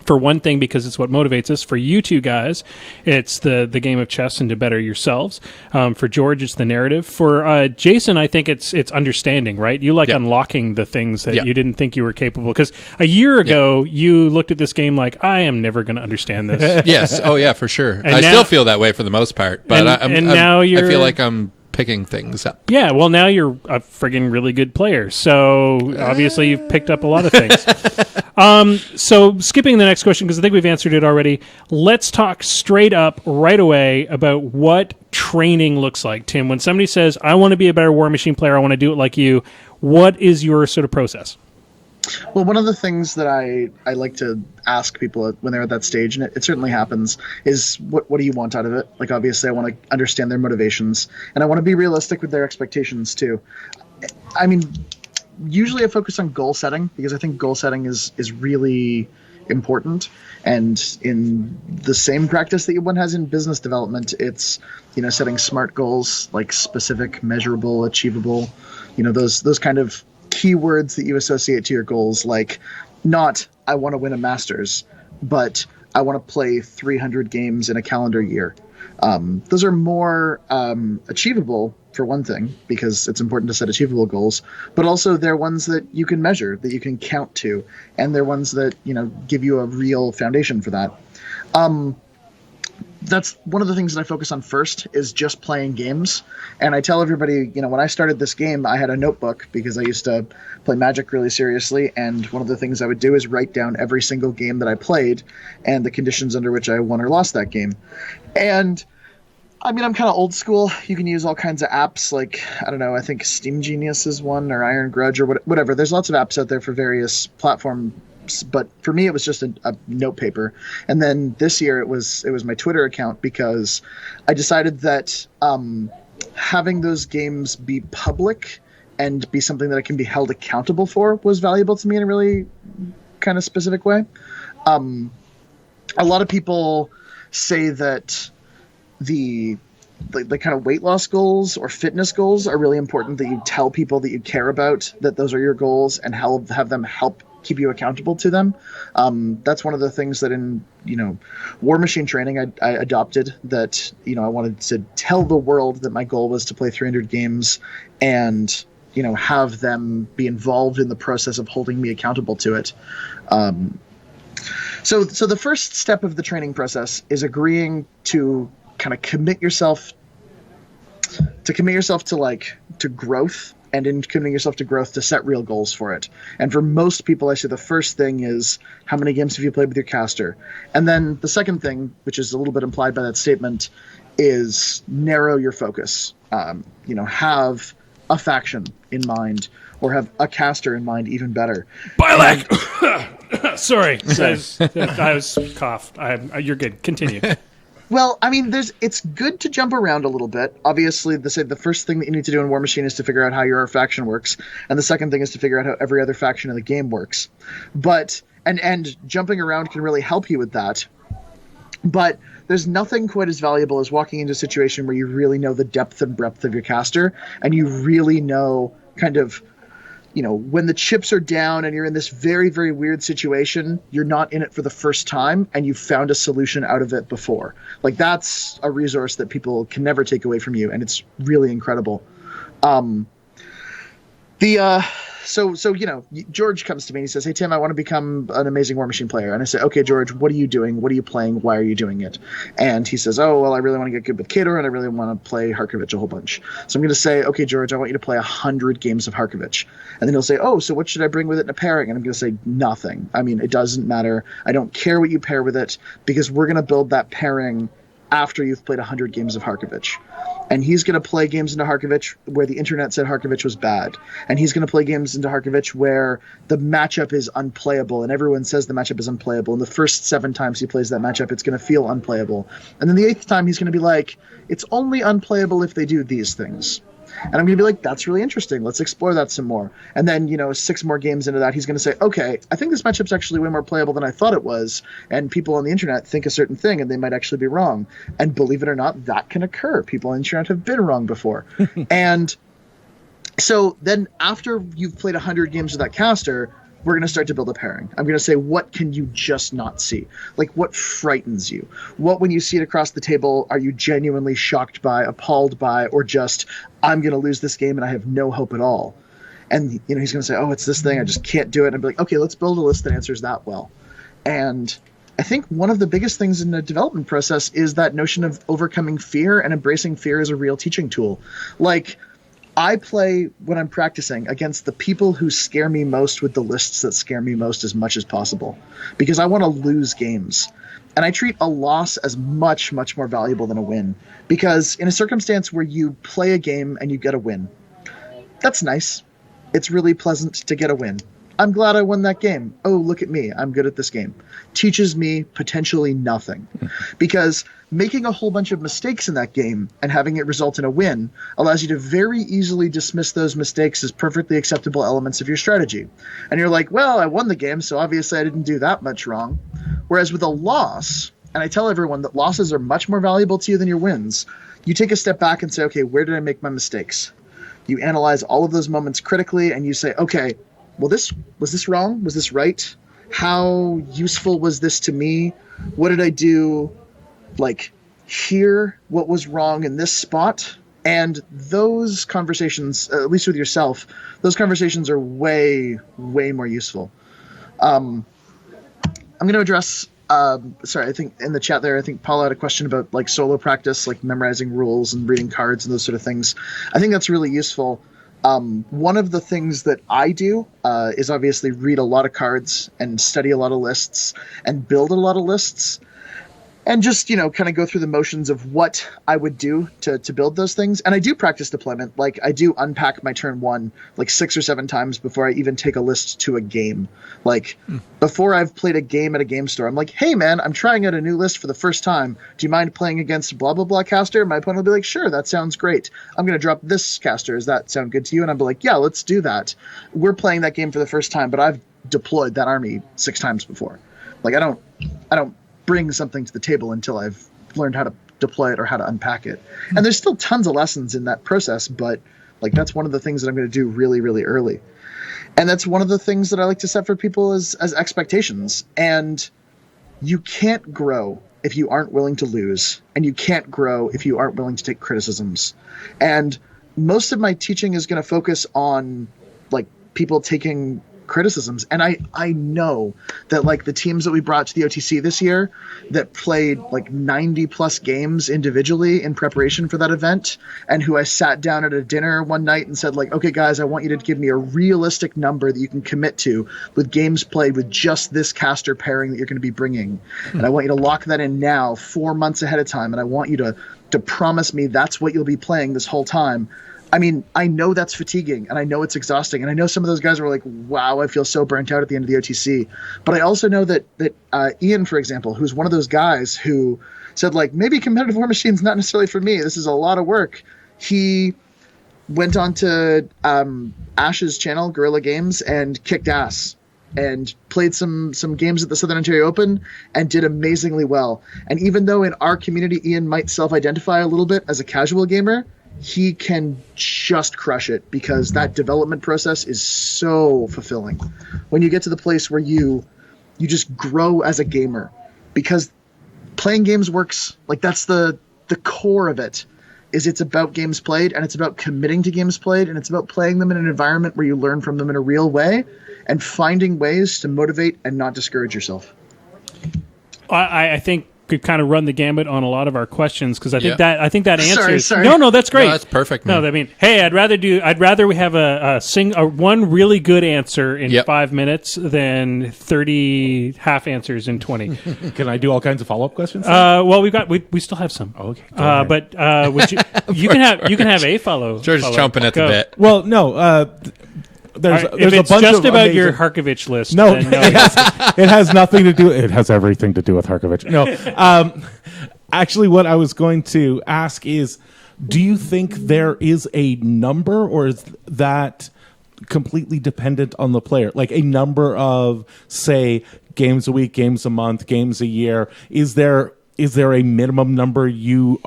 for one thing because it's what motivates us. For you two guys, it's the game of chess and to better yourselves. For George, it's the narrative. For Jason, I think it's understanding, right? You like unlocking the things that you didn't think you were capable. Because a year ago, you looked at this game like, I am never going to understand this. Yes. Oh, yeah, for sure. And I still feel that way for the most part. But I feel like I'm picking things up. Yeah, well, now you're a friggin' really good player. So obviously you've picked up a lot of things. So skipping the next question, because I think we've answered it already, let's talk straight up right away about what training looks like. Tim, when somebody says, I want to be a better Warmachine player, I want to do it like you, what is your sort of process? Well, one of the things that I like to ask people when they're at that stage, and it certainly happens, is what do you want out of it? Like, obviously, I want to understand their motivations, and I want to be realistic with their expectations, too. I mean, usually I focus on goal setting, because I think goal setting is really important. And in the same practice that one has in business development, it's, setting SMART goals, like specific, measurable, achievable, those kind of keywords that you associate to your goals, like not I want to win a Masters, but I want to play 300 games in a calendar year. Those are more achievable, for one thing, because it's important to set achievable goals, but also they're ones that you can measure, that you can count to, and they're ones that give you a real foundation for that. That's one of the things that I focus on first, is just playing games. And I tell everybody, when I started this game, I had a notebook because I used to play Magic really seriously. And one of the things I would do is write down every single game that I played and the conditions under which I won or lost that game. And I mean, I'm kind of old school. You can use all kinds of apps, like, I don't know, I think Steam Genius is one, or Iron Grudge, or whatever. There's lots of apps out there for various platforms. But for me, it was just a note paper. And then this year it was my Twitter account, because I decided that having those games be public and be something that I can be held accountable for was valuable to me in a really kind of specific way. A lot of people say that the kind of weight loss goals or fitness goals are really important, that you tell people that you care about that those are your goals, and have them help keep you accountable to them. That's one of the things that in Warmachine training I adopted, that I wanted to tell the world that my goal was to play 300 games and have them be involved in the process of holding me accountable to it. So the first step of the training process is agreeing to kind of commit yourself to growth, and in committing yourself to growth, to set real goals for it. And for most people, I say the first thing is, how many games have you played with your caster? And then the second thing, which is a little bit implied by that statement, is narrow your focus. Have a faction in mind, or have a caster in mind, even better. Bilac! Sorry. I was coughed. You're good. Continue. Well, I mean, it's good to jump around a little bit. Obviously, the first thing that you need to do in Warmachine is to figure out how your faction works, and the second thing is to figure out how every other faction in the game works. But and jumping around can really help you with that. But there's nothing quite as valuable as walking into a situation where you really know the depth and breadth of your caster, and you really know kind of, when the chips are down and you're in this very, very weird situation, you're not in it for the first time and you've found a solution out of it before. Like, that's a resource that people can never take away from you, and it's really incredible. So George comes to me and he says, "Hey Tim, I want to become an amazing Warmachine player." And I say, "Okay, George, what are you doing? What are you playing? Why are you doing it?" And he says, "Oh, well, I really want to get good with Khador, and I really want to play Harkovich a whole bunch." So I'm going to say, "Okay, George, I want you to play 100 games of Harkovich." And then he'll say, "Oh, so what should I bring with it in a pairing?" And I'm going to say, "Nothing. I mean, it doesn't matter. I don't care what you pair with it, because we're going to build that pairing after you've played 100 games of Harkovich." And he's going to play games into Harkovich where the internet said Harkovich was bad. And he's going to play games into Harkovich where the matchup is unplayable, and everyone says the matchup is unplayable. And the first 7 times he plays that matchup, it's going to feel unplayable. And then the 8th time, he's going to be like, "It's only unplayable if they do these things." And I'm going to be like, "That's really interesting. Let's explore that some more." And then, 6 more games into that, he's going to say, "Okay, I think this matchup's actually way more playable than I thought it was. And people on the internet think a certain thing, and they might actually be wrong." And believe it or not, that can occur. People on the internet have been wrong before. And so then after you've played 100 games with that caster, we're going to start to build a pairing. I'm going to say, what can you just not see? Like, what frightens you? What, when you see it across the table, are you genuinely shocked by, appalled by, or just, I'm going to lose this game and I have no hope at all? And, he's going to say, "Oh, it's this thing. I just can't do it." And I'd be like, "Okay, let's build a list that answers that well." And I think one of the biggest things in the development process is that notion of overcoming fear and embracing fear as a real teaching tool. Like, I play, when I'm practicing, against the people who scare me most with the lists that scare me most as much as possible, because I want to lose games. And I treat a loss as much, much more valuable than a win, because in a circumstance where you play a game and you get a win, that's nice. It's really pleasant to get a win. I'm glad I won that game. Oh, look at me. I'm good at this game. Teaches me potentially nothing. Because making a whole bunch of mistakes in that game and having it result in a win allows you to very easily dismiss those mistakes as perfectly acceptable elements of your strategy. And you're like, "Well, I won the game, so obviously I didn't do that much wrong." Whereas with a loss, and I tell everyone that losses are much more valuable to you than your wins, you take a step back and say, "Okay, where did I make my mistakes?" You analyze all of those moments critically, and you say, "Okay, well, was this wrong? Was this right? How useful was this to me? What did I do, here? What was wrong in this spot?" And those conversations, at least with yourself, those conversations are way, way more useful. I'm going to address, I think in the chat there, I think Paula had a question about solo practice, memorizing rules and reading cards and those sort of things. I think that's really useful. One of the things that I do is obviously read a lot of cards and study a lot of lists and build a lot of lists. And just, kind of go through the motions of what I would do to build those things. And I do practice deployment. I do unpack my turn 1 6 or 7 times before I even take a list to a game. Before I've played a game at a game store, I'm like, "Hey man, I'm trying out a new list for the first time. Do you mind playing against blah, blah, blah caster?" My opponent will be like, "Sure, that sounds great. I'm going to drop this caster. Does that sound good to you?" And I'll be like, "Yeah, let's do that." We're playing that game for the first time, but I've deployed that army 6 times before. I don't bring something to the table until I've learned how to deploy it or how to unpack it. And there's still tons of lessons in that process, but that's one of the things that I'm going to do really, really early. And that's one of the things that I like to set for people as expectations. And you can't grow if you aren't willing to lose, and you can't grow if you aren't willing to take criticisms. And most of my teaching is going to focus on people taking criticisms. And I know that the teams that we brought to the OTC this year that played 90 plus games individually in preparation for that event, and who I sat down at a dinner one night and said "Okay guys, I want you to give me a realistic number that you can commit to with games played with just this caster pairing that you're going to be bringing. And I want you to lock that in now 4 months ahead of time. And I want you to promise me that's what you'll be playing this whole time. I mean, I know that's fatiguing, and I know it's exhausting, and I know some of those guys were like, wow, I feel so burnt out at the end of the OTC. But I also know that Ian, for example, who's one of those guys who said, like, maybe competitive Warmachine's not necessarily for me. This is a lot of work. He went on to Ash's channel, Guerrilla Games, and kicked ass and played some games at the Southern Ontario Open and did amazingly well. And even though in our community, Ian might self-identify a little bit as a casual gamer, he can just crush it because that development process is so fulfilling. When you get to the place where you just grow as a gamer, because playing games works, like that's the core of it, is it's about games played, and it's about committing to games played, and it's about playing them in an environment where you learn from them in a real way and finding ways to motivate and not discourage yourself. I think could kind of run the gambit on a lot of our questions because I think that answers. Sorry. No, that's great. No, that's perfect, man. No, I mean, hey, I'd rather we have a one really good answer in 5 minutes than 30 half answers in 20. Can I do all kinds of follow-up questions? Well, we still have some. Oh, okay. But would you can have a follow. George is chomping at the Go. bit. Well, no. There's if a it's bunch just of about amazing... your Harkovich list. No, then no. it has nothing to do. It has everything to do with Harkovich. No, actually, what I was going to ask is, do you think there is a number, or is that completely dependent on the player? Like a number of, say, games a week, games a month, games a year. Is there a minimum number you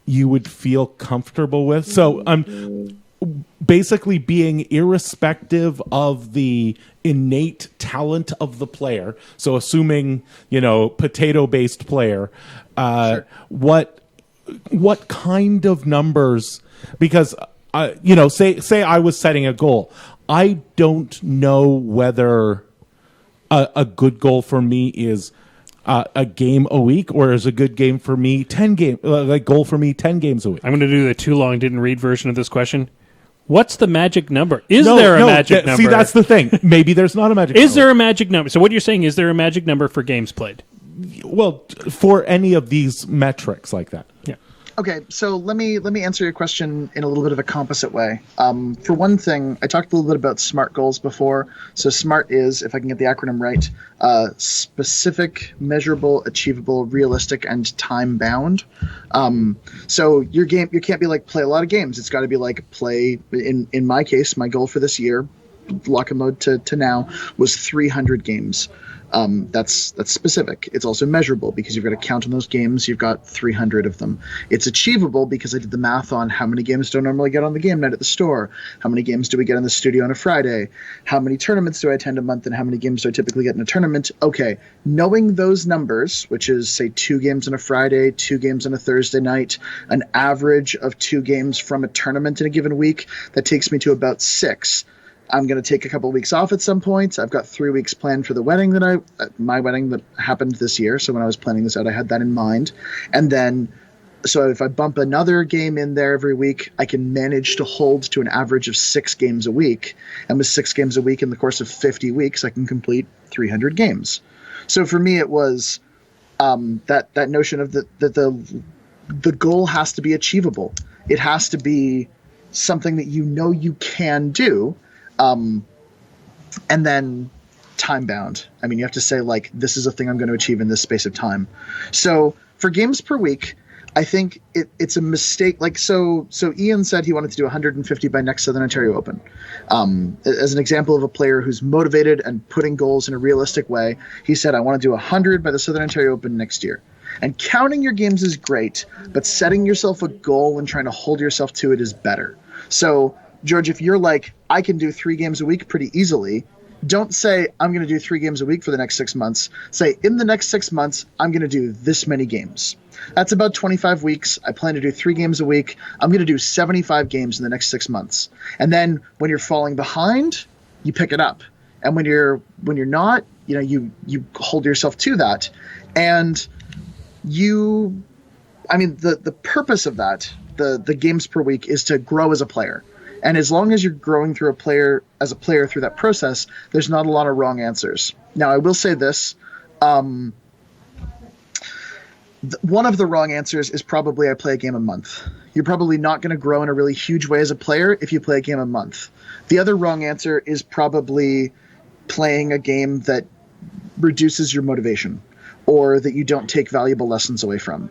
would feel comfortable with? So basically being irrespective of the innate talent of the player. So assuming, potato-based player, sure. What kind of numbers, because, say I was setting a goal. I don't know whether a good goal for me is a game a week, or is a good game for me 10 games a week. I'm going to do the too long didn't read version of this question. What's the magic number? Is there a magic number? See, that's the thing. Maybe there's not a magic number. Is there a magic number? So what you're saying, is there a magic number for games played? Well, for any of these metrics like that. Yeah. Okay, so let me answer your question in a little bit of a composite way. For one thing, I talked a little bit about SMART goals before. So SMART is, if I can get the acronym right, specific, measurable, achievable, realistic, and time-bound. So your game, you can't be like play a lot of games. It's got to be like play. In my case, my goal for this year, lock and load to now, was 300 games. That's specific. It's also measurable because you've got to count on those games. You've got 300 of them. It's achievable because I did the math on how many games do I normally get on the game night at the store? How many games do we get in the studio on a Friday? How many tournaments do I attend a month, and how many games do I typically get in a tournament? Okay, knowing those numbers, which is, say, 2 games on a Friday, 2 games on a Thursday night, an average of 2 games from a tournament in a given week, that takes me to about 6. I'm going to take a couple of weeks off at some point. I've got 3 weeks planned for the wedding my wedding that happened this year. So when I was planning this out, I had that in mind. And then, so if I bump another game in there every week, I can manage to hold to an average of 6 games a week. And with 6 games a week in the course of 50 weeks, I can complete 300 games. So for me, it was that notion of that the goal has to be achievable. It has to be something that you can do. And then time bound. I mean, you have to say, like, this is a thing I'm going to achieve in this space of time. So for games per week, I think it's a mistake. Like, so Ian said he wanted to do 150 by next Southern Ontario Open. As an example of a player who's motivated and putting goals in a realistic way, he said, I want to do 100 by the Southern Ontario Open next year. And counting your games is great, but setting yourself a goal and trying to hold yourself to it is better. So George, if you're like, I can do 3 games a week pretty easily, don't say, I'm going to do 3 games a week for the next 6 months. Say, in the next 6 months, I'm going to do this many games. That's about 25 weeks. I plan to do 3 games a week. I'm going to do 75 games in the next 6 months. And then when you're falling behind, you pick it up. And when you're not, you hold yourself to that. And the purpose of that, the games per week, is to grow as a player. And as long as you're growing through as a player through that process, there's not a lot of wrong answers. Now, I will say this. One of the wrong answers is probably I play a game a month. You're probably not going to grow in a really huge way as a player if you play a game a month. The other wrong answer is probably playing a game that reduces your motivation or that you don't take valuable lessons away from.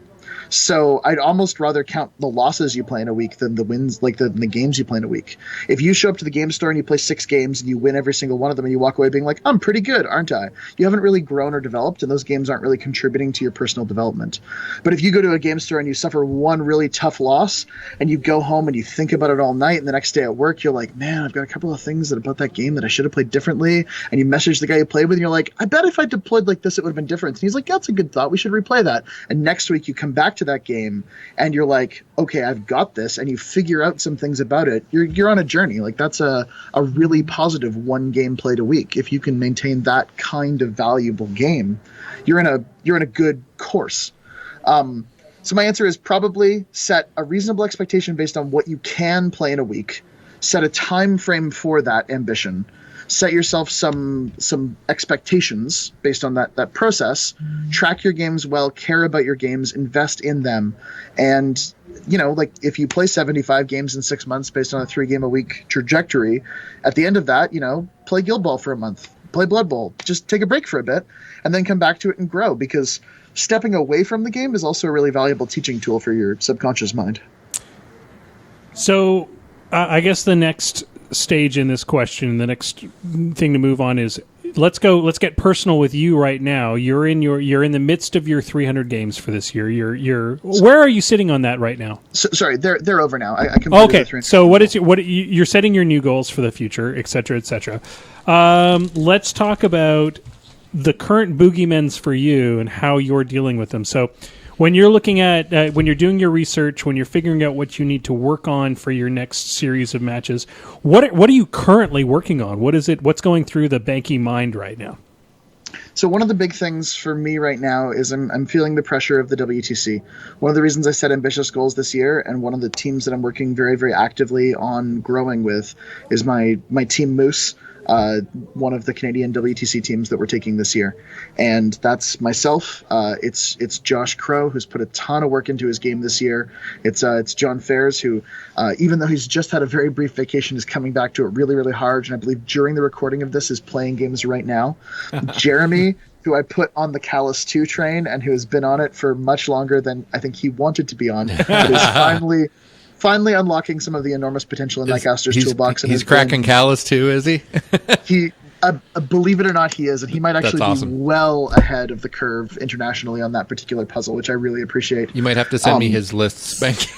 So I'd almost rather count the losses you play in a week than the wins, like the games you play in a week. If you show up to the game store and you play 6 games and you win every single one of them and you walk away being like, I'm pretty good, aren't I? You haven't really grown or developed, and those games aren't really contributing to your personal development. But if you go to a game store and you suffer one really tough loss and you go home and you think about it all night, and the next day at work you're like, man, I've got a couple of things about that game that I should have played differently, and you message the guy you played with and you're like, I bet if I deployed like this it would have been different. And he's like, yeah, that's a good thought, we should replay that. And next week you come back to that game and you're like, okay, I've got this, and you figure out some things about it. You're on a journey. Like, that's a really positive one game played a week. If you can maintain that kind of valuable game, you're in a good course. So my answer is probably set a reasonable expectation based on what you can play in a week. Set a time frame for that ambition. Set yourself some expectations based on that process. Track your games well, care about your games, invest in them. And, like if you play 75 games in 6 months based on a 3-game-a-week trajectory, at the end of that, play Guild Ball for a month, play Blood Bowl, just take a break for a bit, and then come back to it and grow, because stepping away from the game is also a really valuable teaching tool for your subconscious mind. So I guess the next stage in this question, the next thing to move on is let's get personal with you right now. You're in the midst of your 300 games for this year. You're where are you sitting on that right now? Sorry, they're over now. I okay. So you're setting your new goals for the future, et cetera, et cetera. Let's talk about the current boogeymens for you and how you're dealing with them. So when you're looking at, when you're doing your research, when you're figuring out what you need to work on for your next series of matches, what are you currently working on? What's going through the Banky mind right now? So one of the big things for me right now is I'm feeling the pressure of the WTC. One of the reasons I set ambitious goals this year, and one of the teams that I'm working very, very actively on growing with, is my team Meese. One of the Canadian WTC teams that we're taking this year, and that's myself. It's Josh Crow, who's put a ton of work into his game this year. It's John Fairs, who, even though he's just had a very brief vacation, is coming back to it really, really hard, and I believe during the recording of this is playing games right now. Jeremy, who I put on the Callus 2 train and who has been on it for much longer than I think he wanted to be on, but is finally unlocking some of the enormous potential in Nycaster's toolbox. And he's cracking Callus too, is he? He, believe it or not, he is, and he might actually awesome. be well ahead of the curve internationally on that particular puzzle, which I really appreciate. You might have to send me his lists, Banky.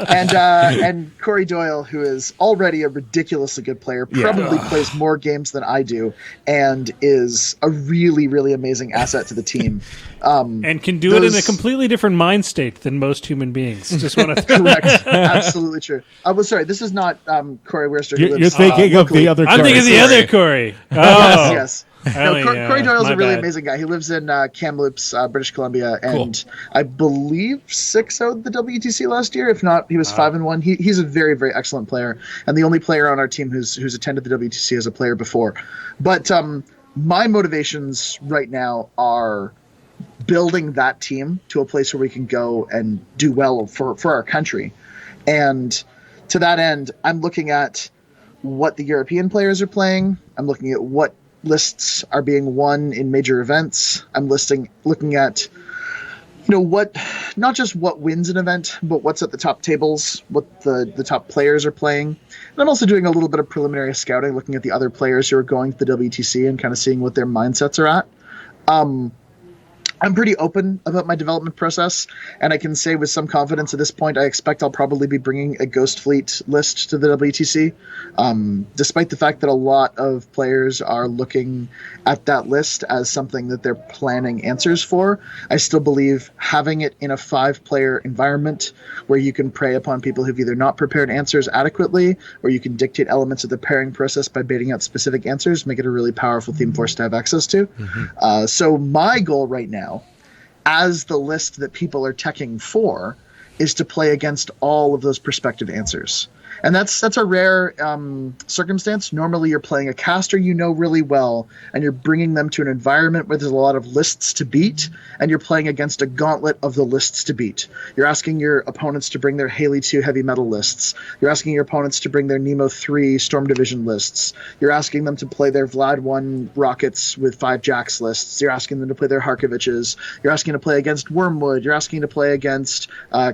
And Corey Doyle, who is already a ridiculously good player, probably plays more games than I do, and is a really, really amazing asset to the team. And can do it in a completely different mind state than most human beings. Just want to correct. Absolutely true. Sorry, this is not Corey Wierster. You're thinking of the other Corey. I'm thinking of the other Corey. Oh. Yes. No, Corey Doyle's a really amazing guy. He lives in Kamloops, British Columbia, and I believe 6-0'd the WTC last year. If not, he was 5-1. He's a very, very excellent player, and the only player on our team who's attended the WTC as a player before. But my motivations right now are building that team to a place where we can go and do well for our country. And to that end, I'm looking at what the European players are playing. I'm looking at what lists are being won in major events. I'm looking at what, not just what wins an event, but what's at the top tables, what the top players are playing. And I'm also doing a little bit of preliminary scouting, looking at the other players who are going to the WTC and kind of seeing what their mindsets are at. I'm pretty open about my development process, and I can say with some confidence at this point, I expect I'll probably be bringing a Ghost Fleet list to the WTC, despite the fact that a lot of players are looking at that list as something that they're planning answers for. I still believe having it in a 5-player environment where you can prey upon people who've either not prepared answers adequately, or you can dictate elements of the pairing process by baiting out specific answers, make it a really powerful theme force to have access to. Mm-hmm. So my goal right now, as the list that people are teching for, is to play against all of those prospective answers. And that's a rare circumstance. Normally, you're playing a caster you know really well, and you're bringing them to an environment where there's a lot of lists to beat, and you're playing against a gauntlet of the lists to beat. You're asking your opponents to bring their Haley 2 heavy metal lists. You're asking your opponents to bring their Nemo 3 Storm Division lists. You're asking them to play their Vlad 1 rockets with 5 jacks lists. You're asking them to play their Harkoviches. You're asking to play against Wormwood. You're asking to play against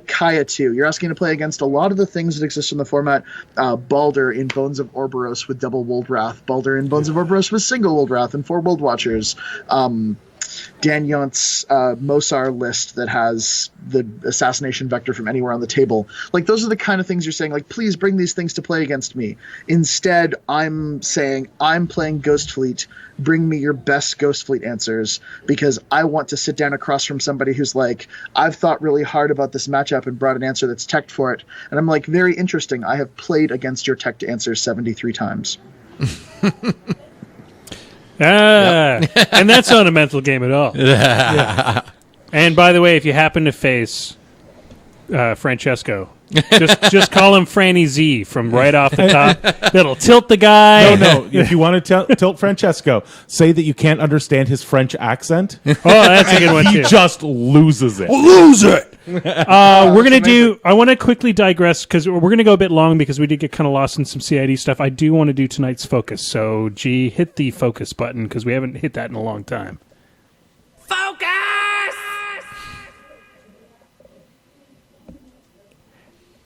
Kaya 2. You're asking to play against a lot of the things that exist in the format. Balder in Bones of Orboros with double Wold-Wrath. Balder in Bones of Orboros with single Wold-Wrath and 4 World Watchers. Dan Yont's Mosar list that has the assassination vector from anywhere on the table. Like, those are the kind of things you're saying, like, please bring these things to play against me. Instead, I'm saying, I'm playing Ghost Fleet. Bring me your best Ghost Fleet answers, because I want to sit down across from somebody who's like, I've thought really hard about this matchup and brought an answer that's teched for it. And I'm like, very interesting. I have played against your teched answers 73 times. And that's not a mental game at all. Yeah. And by the way, if you happen to face Francesco, just call him Franny Z from right off the top. That'll tilt the guy. No. If you want to tilt Francesco, say that you can't understand his French accent. Oh, that's a good one too. He just loses it. Lose it. We're going to do... I want to quickly digress, because we're going to go a bit long, because we did get kind of lost in some CID stuff. I do want to do tonight's focus. So, G, hit the focus button, because we haven't hit that in a long time. Focus!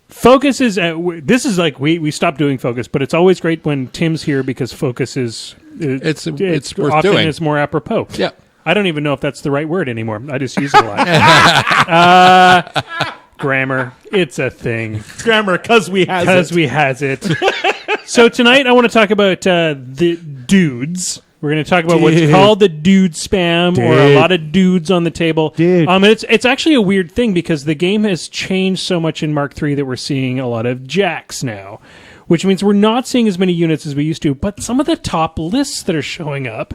Focus is... this is like... We stopped doing focus, but it's always great when Tim's here, because focus is... It's worth often doing. It's more apropos. Yeah. I don't even know if that's the right word anymore. I just use it a lot. Grammar. It's a thing. It's grammar because we has it. So tonight I want to talk about the dudes. We're going to talk about what's called the dude spam, or a lot of dudes on the table. And it's actually a weird thing, because the game has changed so much in Mark III that we're seeing a lot of jacks now, which means we're not seeing as many units as we used to. But some of the top lists that are showing up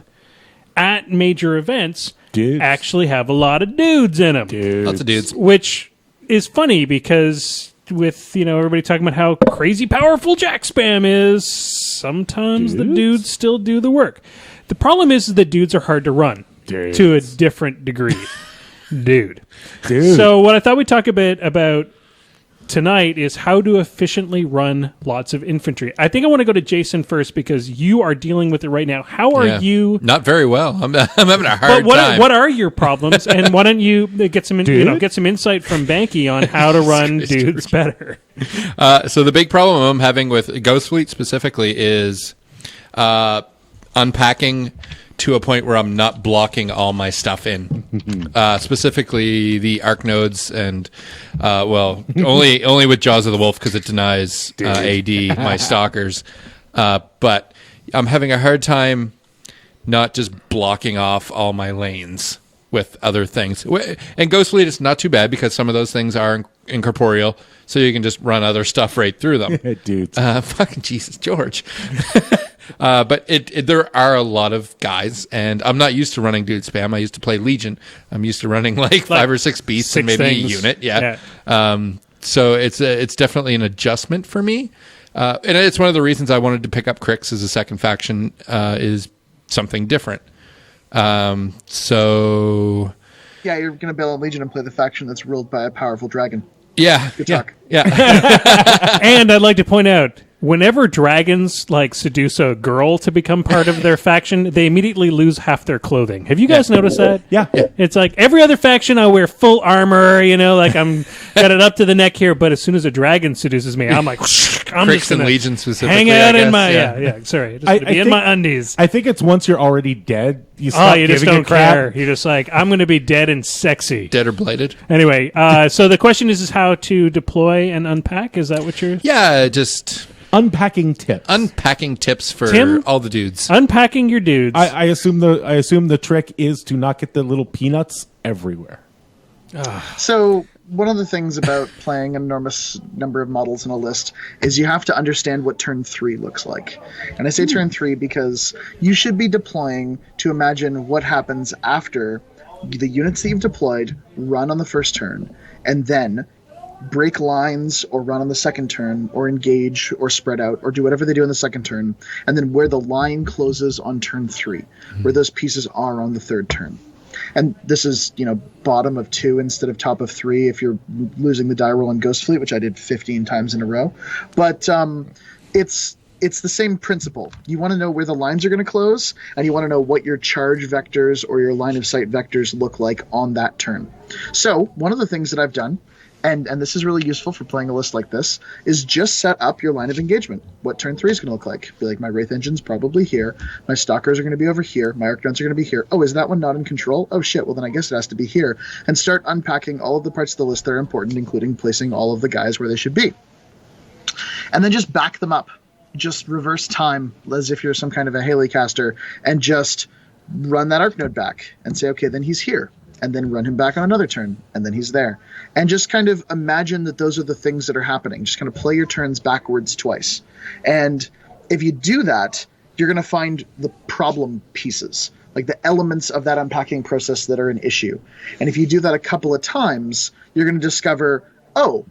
at major events actually have a lot of dudes in them. Lots of dudes. Which is funny, because with, everybody talking about how crazy powerful jack spam is, sometimes the dudes still do the work. The problem is that dudes are hard to run to a different degree. Dude. So what I thought we'd talk a bit about tonight is how to efficiently run lots of infantry. I think I want to go to Jason first, because you are dealing with it right now. How are you? Not very well. I'm having a hard time. What are your problems? And why don't you get some get some insight from Banky on how to run dudes better? So the big problem I'm having with Ghost Fleet specifically is unpacking to a point where I'm not blocking all my stuff in, specifically the arc nodes, and only with Jaws of the Wolf, because it denies AD my stalkers. But I'm having a hard time not just blocking off all my lanes with other things. And Ghost Fleet is not too bad, because some of those things are incorporeal, so you can just run other stuff right through them. Dudes. Fucking Jesus, George. But there are a lot of guys, and I'm not used to running dude spam. I used to play Legion. I'm used to running like 5 or 6 beasts and maybe a unit. Yeah. So it's definitely an adjustment for me. And it's one of the reasons I wanted to pick up Crix as a second faction, is something different. So... Yeah, you're going to bail on Legion and play the faction that's ruled by a powerful dragon. Yeah. Good talk. Yeah. And I'd like to point out, whenever dragons seduce a girl to become part of their faction, they immediately lose half their clothing. Have you guys noticed that? Yeah. It's like every other faction, I wear full armor, I'm got it up to the neck here, but as soon as a dragon seduces me, I'm like, I'm Crix just gonna and Legion specifically. hang out in my in my undies. I think it's once you're already dead, you just don't care. You're just like, I'm going to be dead and sexy. Dead or blighted. Anyway, so the question is how to deploy and unpack. Is that what you're? Yeah, just unpacking tips. Unpacking tips for all the dudes. Unpacking your dudes. I assume the trick is to not get the little peanuts everywhere. So one of the things about playing an enormous number of models in a list is you have to understand what turn 3 looks like. And I say turn 3 because you should be deploying to imagine what happens after the units that you've deployed run on the first turn, and then break lines or run on the second turn or engage or spread out or do whatever they do on the second turn, and then where the line closes on turn 3, where those pieces are on the third turn. And this is, bottom of 2 instead of top of 3 if you're losing the die roll on Ghost Fleet, which I did 15 times in a row. But it's the same principle. You want to know where the lines are going to close, and you want to know what your charge vectors or your line of sight vectors look like on that turn. So one of the things that I've done, and this is really useful for playing a list like this, is just set up your line of engagement. What turn 3 is going to look like. Be like, my Wraith Engine's probably here. My Stalkers are going to be over here. My Archdrones are going to be here. Oh, is that one not in control? Oh, shit. Well, then I guess it has to be here. And start unpacking all of the parts of the list that are important, including placing all of the guys where they should be. And then just back them up. Just reverse time as if you're some kind of a Haley caster, and just run that Arc Node back and say, okay, then he's here. And then run him back on another turn, and then he's there. And just kind of imagine that those are the things that are happening. Just kind of play your turns backwards twice. And if you do that, you're going to find the problem pieces, like the elements of that unpacking process that are an issue. And if you do that a couple of times, you're going to discover, oh,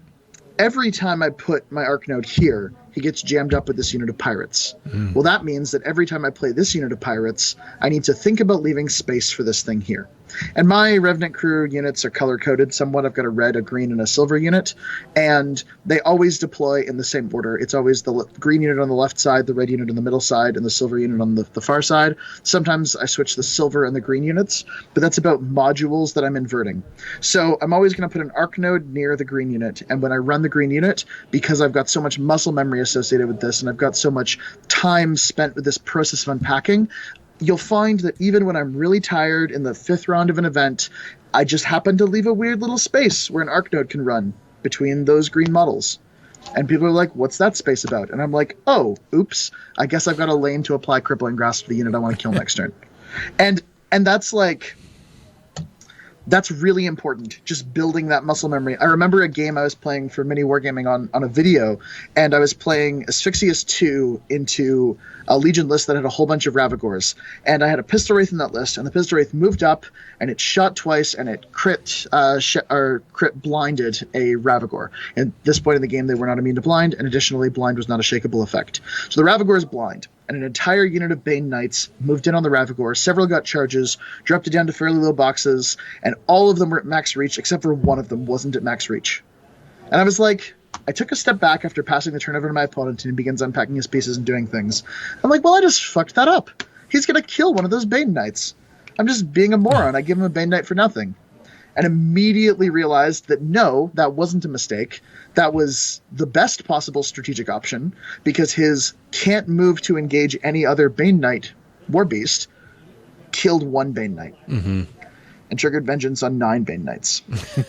every time I put my Arc Node here, he gets jammed up with this unit of pirates. Well, that means that every time I play this unit of pirates, I need to think about leaving space for this thing here. And my Revenant crew units are color-coded somewhat. I've got a red, a green, and a silver unit, and they always deploy in the same order. It's always the green unit on the left side, the red unit on the middle side, and the silver unit on the far side. Sometimes I switch the silver and the green units, but that's about modules that I'm inverting. So I'm always going to put an Arc Node near the green unit, and when I run the green unit, because I've got so much muscle memory associated with this, and I've got so much time spent with this process of unpacking, you'll find that even when I'm really tired in the 5th round of an event, I just happen to leave a weird little space where an Arc Node can run between those green models. And people are like, what's that space about? And I'm like, oh, oops, I guess I've got a lane to apply Crippling Grasp to the unit I want to kill next turn. And that's like... That's really important, just building that muscle memory. I remember a game I was playing for Mini Wargaming on a video, and I was playing Asphyxious 2 into a Legion list that had a whole bunch of Ravagors. And I had a Pistol Wraith in that list, and the Pistol Wraith moved up, and it shot twice, and it crit blinded a Ravagor. At this point in the game, they were not immune to blind, and additionally, blind was not a shakeable effect. So the Ravagor is blind. And an entire unit of Bane Knights moved in on the Ravagor. Several got charges, dropped it down to fairly low boxes, and all of them were at max reach, except for one of them wasn't at max reach. And I was like, I took a step back after passing the turn over to my opponent, and he begins unpacking his pieces and doing things. I'm like, well, I just fucked that up. He's going to kill one of those Bane Knights. I'm just being a moron. I give him a Bane Knight for nothing. And immediately realized that no, that wasn't a mistake. That was the best possible strategic option, because his can't move to engage any other Bane Knight War Beast killed one Bane Knight and triggered vengeance on 9 Bane Knights.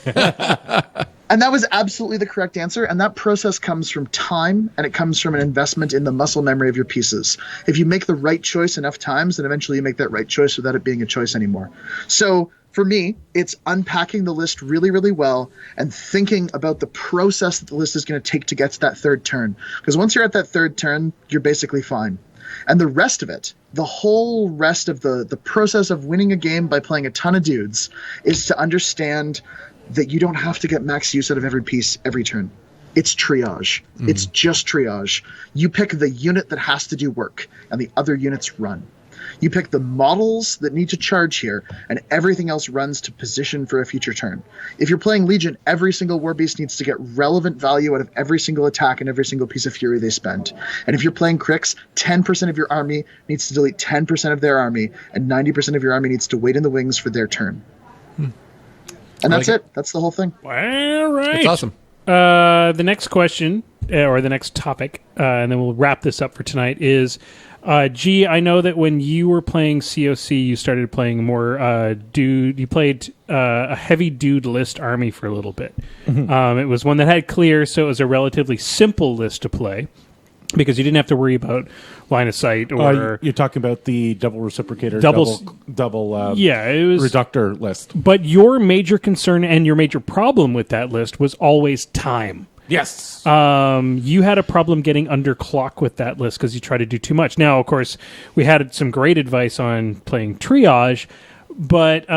And that was absolutely the correct answer. And that process comes from time, and it comes from an investment in the muscle memory of your pieces. If you make the right choice enough times, then eventually you make that right choice without it being a choice anymore. So for me, it's unpacking the list really, really well and thinking about the process that the list is going to take to get to that third turn. Because once you're at that third turn, you're basically fine. And the rest of it, the whole rest of the process of winning a game by playing a ton of dudes, is to understand that you don't have to get max use out of every piece every turn. It's triage. It's just triage. You pick the unit that has to do work, and the other units run. You pick the models that need to charge here, and everything else runs to position for a future turn. If you're playing Legion, every single War Beast needs to get relevant value out of every single attack and every single piece of fury they spend. And if you're playing Crix, 10% of your army needs to delete 10% of their army, and 90% of your army needs to wait in the wings for their turn. And that's it. That's the whole thing. All right. That's awesome. The next question, or the next topic, and then we'll wrap this up for tonight, is... G, I know that when you were playing COC, you started playing more dude. You played a heavy dude list army for a little bit. It was one that had clear, so it was a relatively simple list to play because you didn't have to worry about line of sight or. You're talking about the double reciprocator, double yeah, it was reductor list. But your major concern and your major problem with that list was always time. Yes. You had a problem getting under clock with that list because you tried to do too much. Now, of course, we had some great advice on playing triage, but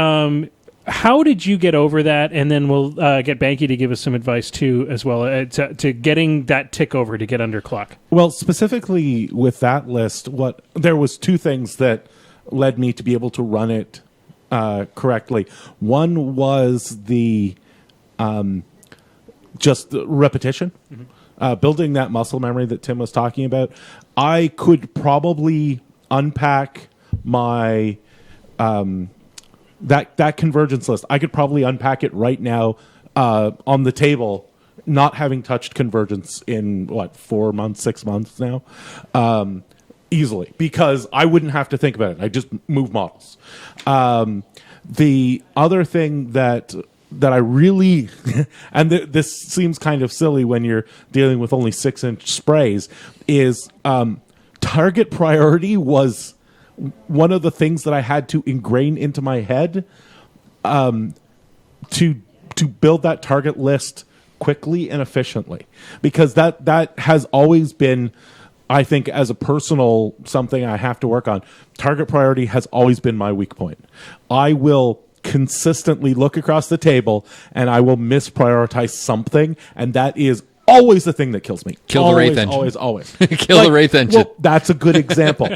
how did you get over that? And then we'll get Banky to give us some advice too, as well, to getting that tick over to get under clock. Well, specifically with that list, there was two things that led me to be able to run it correctly. One was the just the repetition, building that muscle memory that Tim was talking about. I could probably unpack my that convergence list. I could probably unpack it right now on the table, not having touched convergence in 4 months, 6 months now, easily, because I wouldn't have to think about it. I just move models. The other thing that I really, and this seems kind of silly when you're dealing with only 6-inch sprays, is target priority was one of the things that I had to ingrain into my head to build that target list quickly and efficiently, because that has always been, I think, as a personal something I have to work on. Target priority has always been my weak point. I will consistently look across the table and I will misprioritize something, and that is always the thing that kills me. Kill the Wraith engine. Always. Kill the Wraith engine. Well, that's a good example. You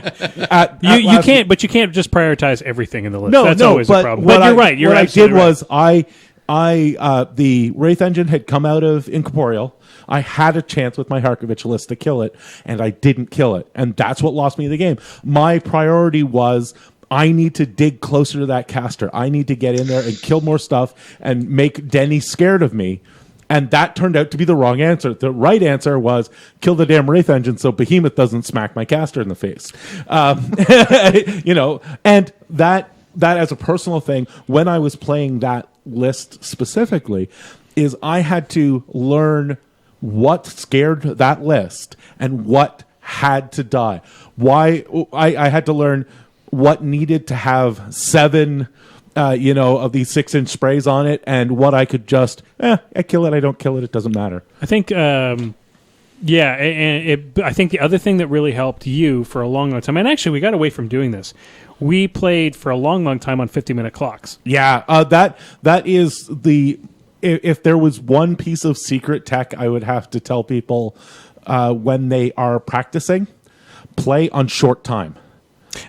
can't just prioritize everything in the list. No, That's always a problem. But you're right. You're what I did right. was the Wraith engine had come out of Incorporeal. I had a chance with my Harkovich list to kill it, and I didn't kill it. And that's what lost me the game. My priority was, I need to dig closer to that caster. I need to get in there and kill more stuff and make Denny scared of me. And that turned out to be the wrong answer. The right answer was kill the damn Wraith engine so Behemoth doesn't smack my caster in the face. And that as a personal thing, when I was playing that list specifically, is I had to learn what scared that list and what had to die. Why I had to learn what needed to have 7 of these 6-inch sprays on it, and what I could just, I kill it, I don't kill it, it doesn't matter. I think, I think the other thing that really helped you for a long, long time, and actually we got away from doing this, we played for a long, long time on 50-minute clocks. Yeah, that is if there was one piece of secret tech I would have to tell people when they are practicing, play on short time.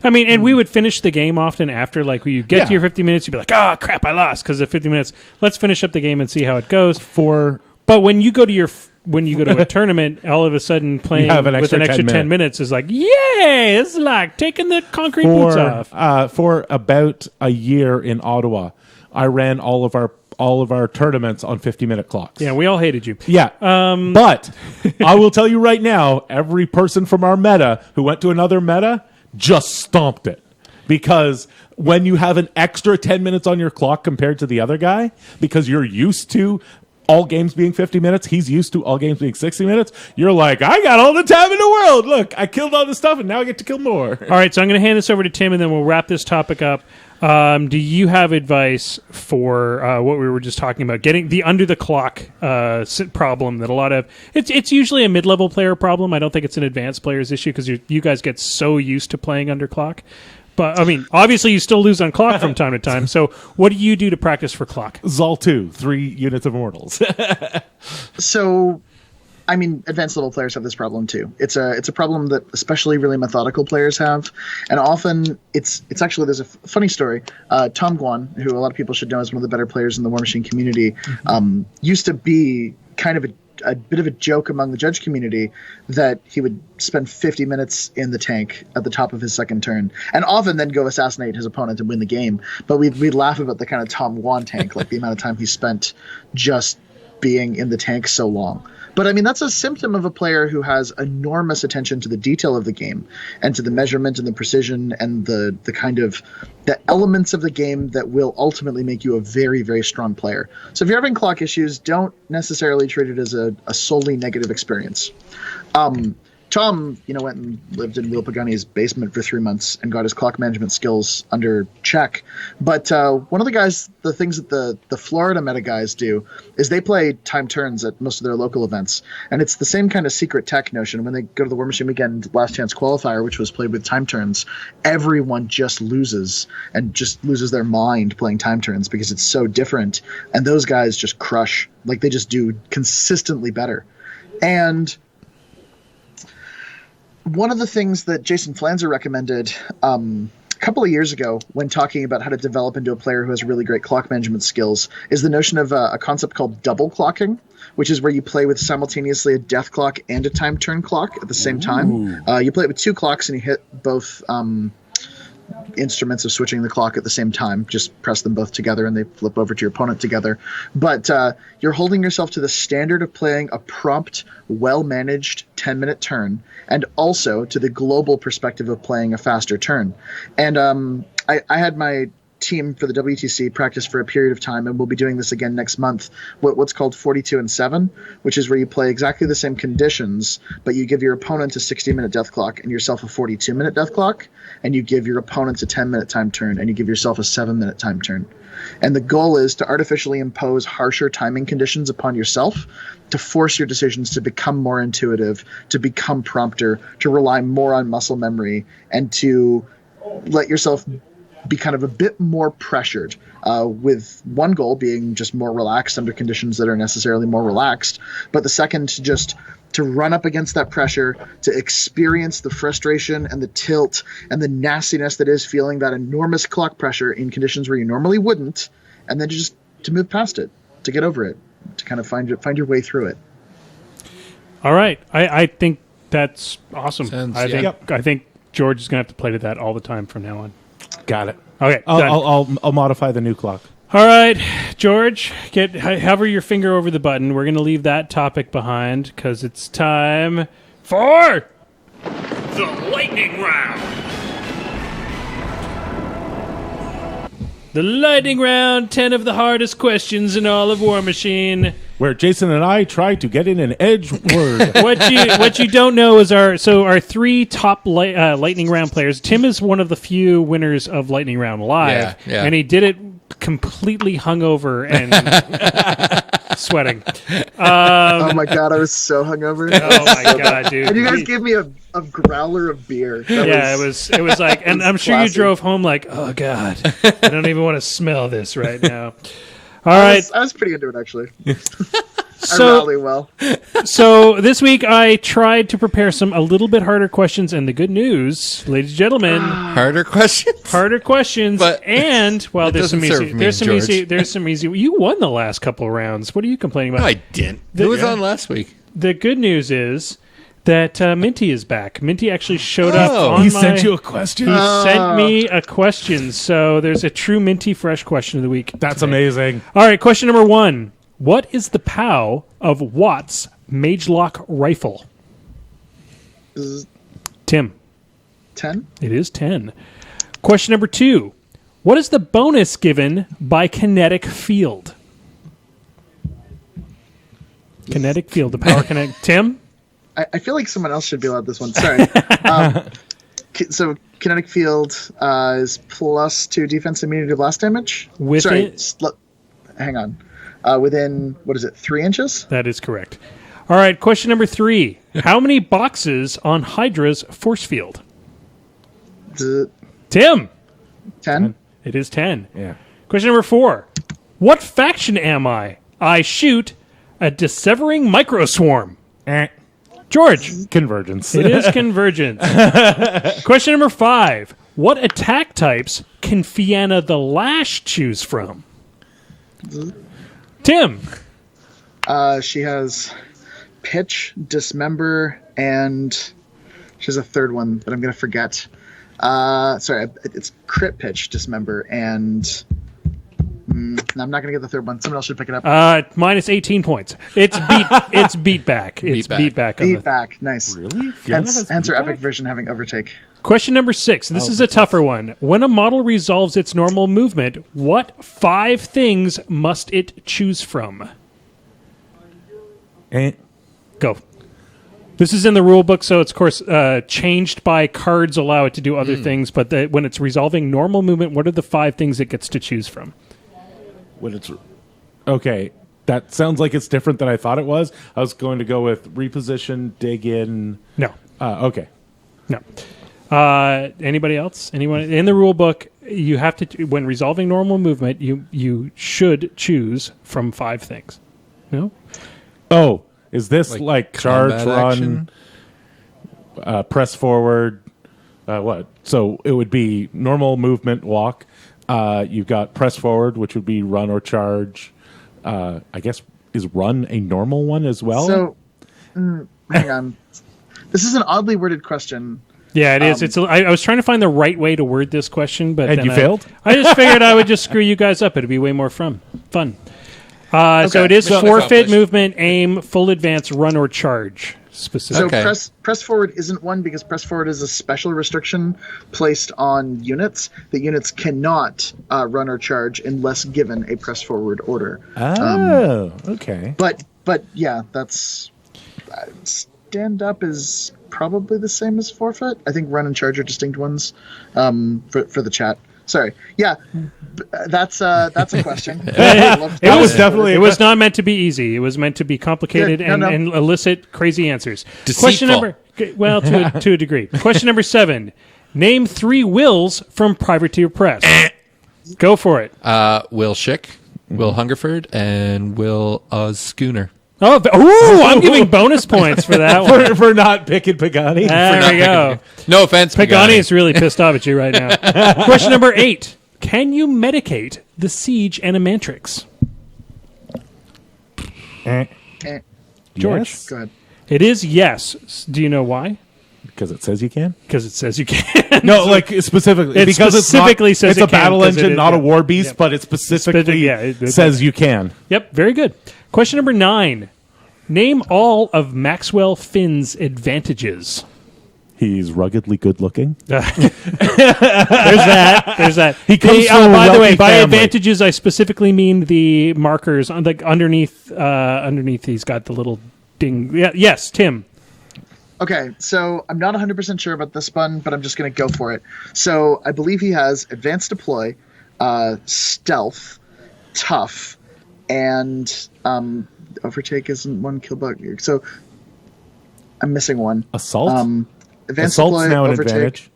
I mean, and we would finish the game often after, like, when you get to your 50 minutes, you'd be like, oh, crap, I lost, because at 50 minutes, let's finish up the game and see how it goes. But when you go to a tournament, all of a sudden playing with an extra 10 minutes is like, yay! It's like taking the concrete boots off. For about a year in Ottawa, I ran all of our tournaments on 50-minute clocks. Yeah, we all hated you. Yeah. But I will tell you right now, every person from our meta who went to another meta just stomped it, because when you have an extra 10 minutes on your clock compared to the other guy, because you're used to all games being 50 minutes, he's used to all games being 60 minutes, you're like, I got all the time in the world. Look, I killed all this stuff and now I get to kill more. All right, so I'm going to hand this over to Tim and then we'll wrap this topic up. Do you have advice for what we were just talking about, getting the under the clock problem that a lot of it's usually a mid-level player problem. I don't think it's an advanced player's issue, because you guys get so used to playing under clock. But I mean, obviously you still lose on clock from time to time. So what do you do to practice for clock? Zol 2, 3 units of immortals. So, I mean, advanced level players have this problem too. It's a problem that especially really methodical players have, and often it's actually, there's a funny story. Tom Guan, who a lot of people should know as one of the better players in the Warmachine community, used to be kind of a bit of a joke among the judge community that he would spend 50 minutes in the tank at the top of his second turn, and often then go assassinate his opponent and win the game. But we'd laugh about the kind of Tom Guan tank, like the amount of time he spent just being in the tank so long. But I mean, that's a symptom of a player who has enormous attention to the detail of the game and to the measurement and the precision and the kind of the elements of the game that will ultimately make you a very, very strong player. So if you're having clock issues, don't necessarily treat it as a solely negative experience. Tom, went and lived in Will Pagani's basement for 3 months and got his clock management skills under check. But one of the things that the Florida meta guys do is they play time turns at most of their local events. And it's the same kind of secret tech notion. When they go to the Warmachine Weekend Last Chance Qualifier, which was played with time turns, everyone just loses their mind playing time turns because it's so different. And those guys just crush. Like, they just do consistently better. And one of the things that Jason Flanzer recommended a couple of years ago when talking about how to develop into a player who has really great clock management skills is the notion of a concept called double clocking, which is where you play with simultaneously a death clock and a time turn clock at the same time. You play it with 2 clocks and you hit both instruments of switching the clock at the same time. Just press them both together and they flip over to your opponent together. But you're holding yourself to the standard of playing a prompt, well-managed 10-minute turn, and also to the global perspective of playing a faster turn. And I had my team for the WTC practice for a period of time, and we'll be doing this again next month, what's called 42 and 7, which is where you play exactly the same conditions, but you give your opponent a 60-minute death clock and yourself a 42-minute death clock, and you give your opponent a 10-minute time turn, and you give yourself a 7-minute time turn. And the goal is to artificially impose harsher timing conditions upon yourself to force your decisions to become more intuitive, to become prompter, to rely more on muscle memory, and to let yourself be kind of a bit more pressured, with one goal being just more relaxed under conditions that are necessarily more relaxed, but the second to run up against that pressure, to experience the frustration and the tilt and the nastiness that is feeling that enormous clock pressure in conditions where you normally wouldn't, and then just to move past it, to get over it, to kind of find your way through it. All right. I think that's awesome. I think George is going to have to play to that all the time from now on. Got it. Okay, I'll modify the new clock. All right, George, hover your finger over the button. We're going to leave that topic behind because it's time for the lightning round. The lightning round, 10 of the hardest questions in all of Warmachine. Where Jason and I try to get in an edge word. What you don't know is our 3 top lightning round players. Tim is one of the few winners of lightning round live, and he did it completely hungover and sweating. Oh my god, I was so hungover. Oh my god, dude! And you guys gave me a growler of beer. It was like, and I'm sure you drove home like, oh god, I don't even want to smell this right now. All right, I was pretty into it actually. I rally well. So this week I tried to prepare a little bit harder questions, and the good news, ladies and gentlemen, harder questions. But and there's some easy. There's some easy. You won the last couple of rounds. What are you complaining about? No, I didn't. Who was on last week? The good news is that Minty is back. Minty actually showed up. He sent you a question. He sent me a question. So there's a true Minty fresh question of the week. That's amazing. All right, question number 1. What is the POW of Watt's Magelock rifle? Tim. 10? It is 10. Question number 2. What is the bonus given by kinetic field? Kinetic field, the power kinetic. Tim? I feel like someone else should be allowed this one. Sorry. So kinetic field is +2 defense immunity to blast damage? Hang on. Within, 3 inches? That is correct. All right, question number 3. How many boxes on Hydra's force field? Tim. 10? It is 10. Yeah. Question number 4. What faction am I? I shoot a dissevering microswarm. George. Convergence. It is convergence. Question number 5. What attack types can Fianna the Lash choose from? Tim. She has pitch, dismember, and she has a third one that I'm going to forget. Sorry, it's crit, pitch, dismember, and I'm not going to get the third one. Someone else should pick it up. Minus 18 points. It's beat back. It's beat back. Beat back. Nice. Really? Hence her epic version having overtake. Question number 6. This is a tougher one. When a model resolves its normal movement, what 5 things must it choose from? Eh. Go. This is in the rule book, so it's, of course, changed by cards allow it to do other things, but when it's resolving normal movement, what are the 5 things it gets to choose from? When it's okay, that sounds like it's different than I thought it was. I was going to go with reposition, dig in. No. Okay. No. Anybody else? Anyone in the rule book? You have to when resolving normal movement. You should choose from 5 things. No. Oh, is this like charge, combat run, press forward? What? So it would be normal movement, walk. You've got press forward, which would be run or charge. I guess is run a normal one as well? So, hang on. This is an oddly worded question. Yeah, it is. I was trying to find the right way to word this question, but and you failed. I just figured I would just screw you guys up. It'd be way more fun. So it is forfeit, movement, aim, full advance, run, or charge. Specific. So press forward isn't one because press forward is a special restriction placed on units that units cannot run or charge unless given a press forward order. Oh, okay. But yeah, that's stand up is probably the same as forfeit. I think run and charge are distinct ones for the chat. Sorry. Yeah, that's a question. It was not meant to be easy. It was meant to be complicated and elicit crazy answers. Deceitful. Question number, to a degree. Question number 7. Name 3 wills from Privateer Press. Go for it. Will Schick, Will Hungerford, and Will Schooner. Oh, I'm giving bonus points for that one. for not picking Pagani. There we go. No offense, Pagani is really pissed off at you right now. Question number 8. Can you medicate the Siege Animatrix? George. Yes. Go ahead. It is yes. Do you know why? Because it says you can. Because it says you can. No, like specifically. It because specifically it's says it's it a can, battle 'cause engine, it- not a yeah. war beast, Yep. but it specifically it says you can. Yep, very good. Question number 9. Name all of Maxwell Finn's advantages. He's ruggedly good looking. There's that. He comes from a by the way, wealthy by family. advantages, I specifically mean the markers on like underneath. Underneath, he's got the little ding. Yeah, yes, Tim. Okay, so I'm not 100% sure about this one, but I'm just going to go for it. So I believe he has advanced deploy, stealth, tough, and overtake isn't one kill bug. So I'm missing one. Assault? Advanced Assault's deploy, now an overtake. advantage.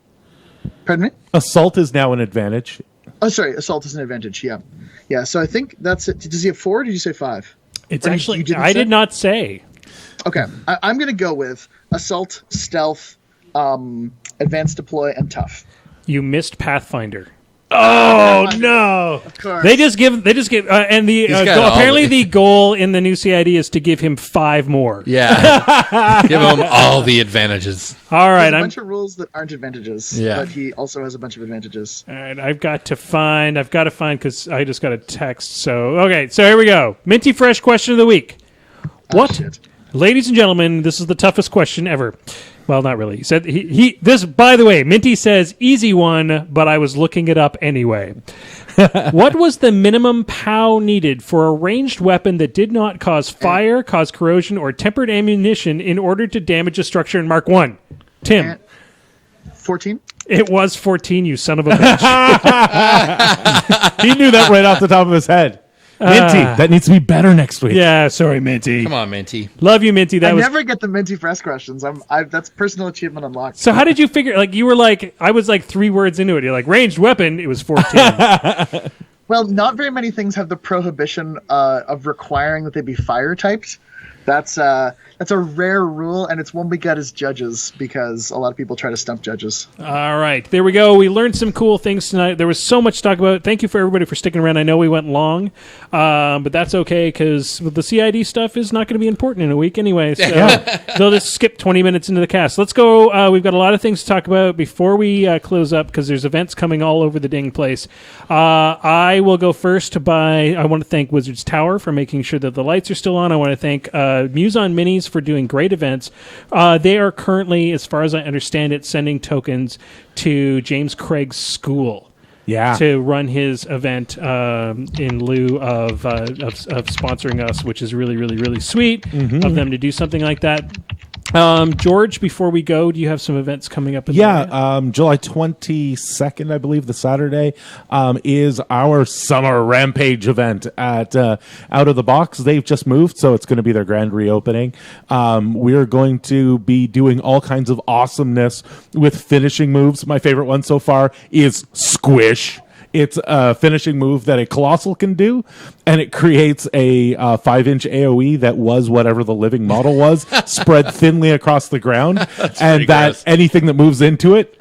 Pardon me? Assault is now an advantage. Oh, sorry. Assault is an advantage. Yeah. Yeah. So I think that's it. Does he have 4 or did you say 5? It's Or actually. you didn't I say? did not say. Okay. I'm going to go with assault, stealth, advanced deploy, and tough. You missed Pathfinder. Oh no! Of course. They just give, and the got goal, all apparently the- the goal in the new CID is to give him 5 more. Yeah. Give him all the advantages. All right, There's a I'm. bunch of rules that aren't advantages, Yeah. but he also has a bunch of advantages. All right, I've got to find because I just got a text. So okay, so here we go. Minty Fresh question of the week. What, shit. ladies and gentlemen? This is the toughest question ever. Well, not really. He said he. This, by the way, Minty says easy one, but I was looking it up anyway. What was the minimum POW needed for a ranged weapon that did not cause fire, cause corrosion, or tempered ammunition in order to damage a structure in Mark 1? Tim. 14? It was 14, you son of a bitch. He knew that right off the top of his head. Minty, that needs to be better next week. Yeah, sorry, Minty. Come on, Minty. Love you, Minty. I never get the Minty Fresh questions. That's personal achievement unlocked. So how did you figure, you were like, I was like 3 words into it. You're like, ranged weapon, it was 14. Well, not very many things have the prohibition of requiring that they be fire typed. That's a rare rule, and it's one we got as judges because a lot of people try to stump judges. All right, there we go. We learned some cool things tonight. There was so much to talk about. Thank you for everybody for sticking around. I know we went long, but that's okay because the CID stuff is not going to be important in a week anyway. So they'll just skip 20 minutes into the cast. Let's go. We've got a lot of things to talk about before we close up because there's events coming all over the dang place. I will go first I want to thank Wizards Tower for making sure that the lights are still on. I want to thank Muson Minis for doing great events. They are currently, as far as I understand it, sending tokens to James Craig's school to run his event in lieu of sponsoring us, which is really, really, really sweet of them to do something like that. George, before we go, do you have some events coming up? July 22nd, I believe, the Saturday, is our summer Rampage event at Out of the Box. They've just moved, so it's going to be their grand reopening. We're going to be doing all kinds of awesomeness with finishing moves. My favorite one so far is Squish. It's a finishing move that a Colossal can do, and it creates a 5-inch AoE that was whatever the living model was, spread thinly across the ground, and that gross. Anything that moves into it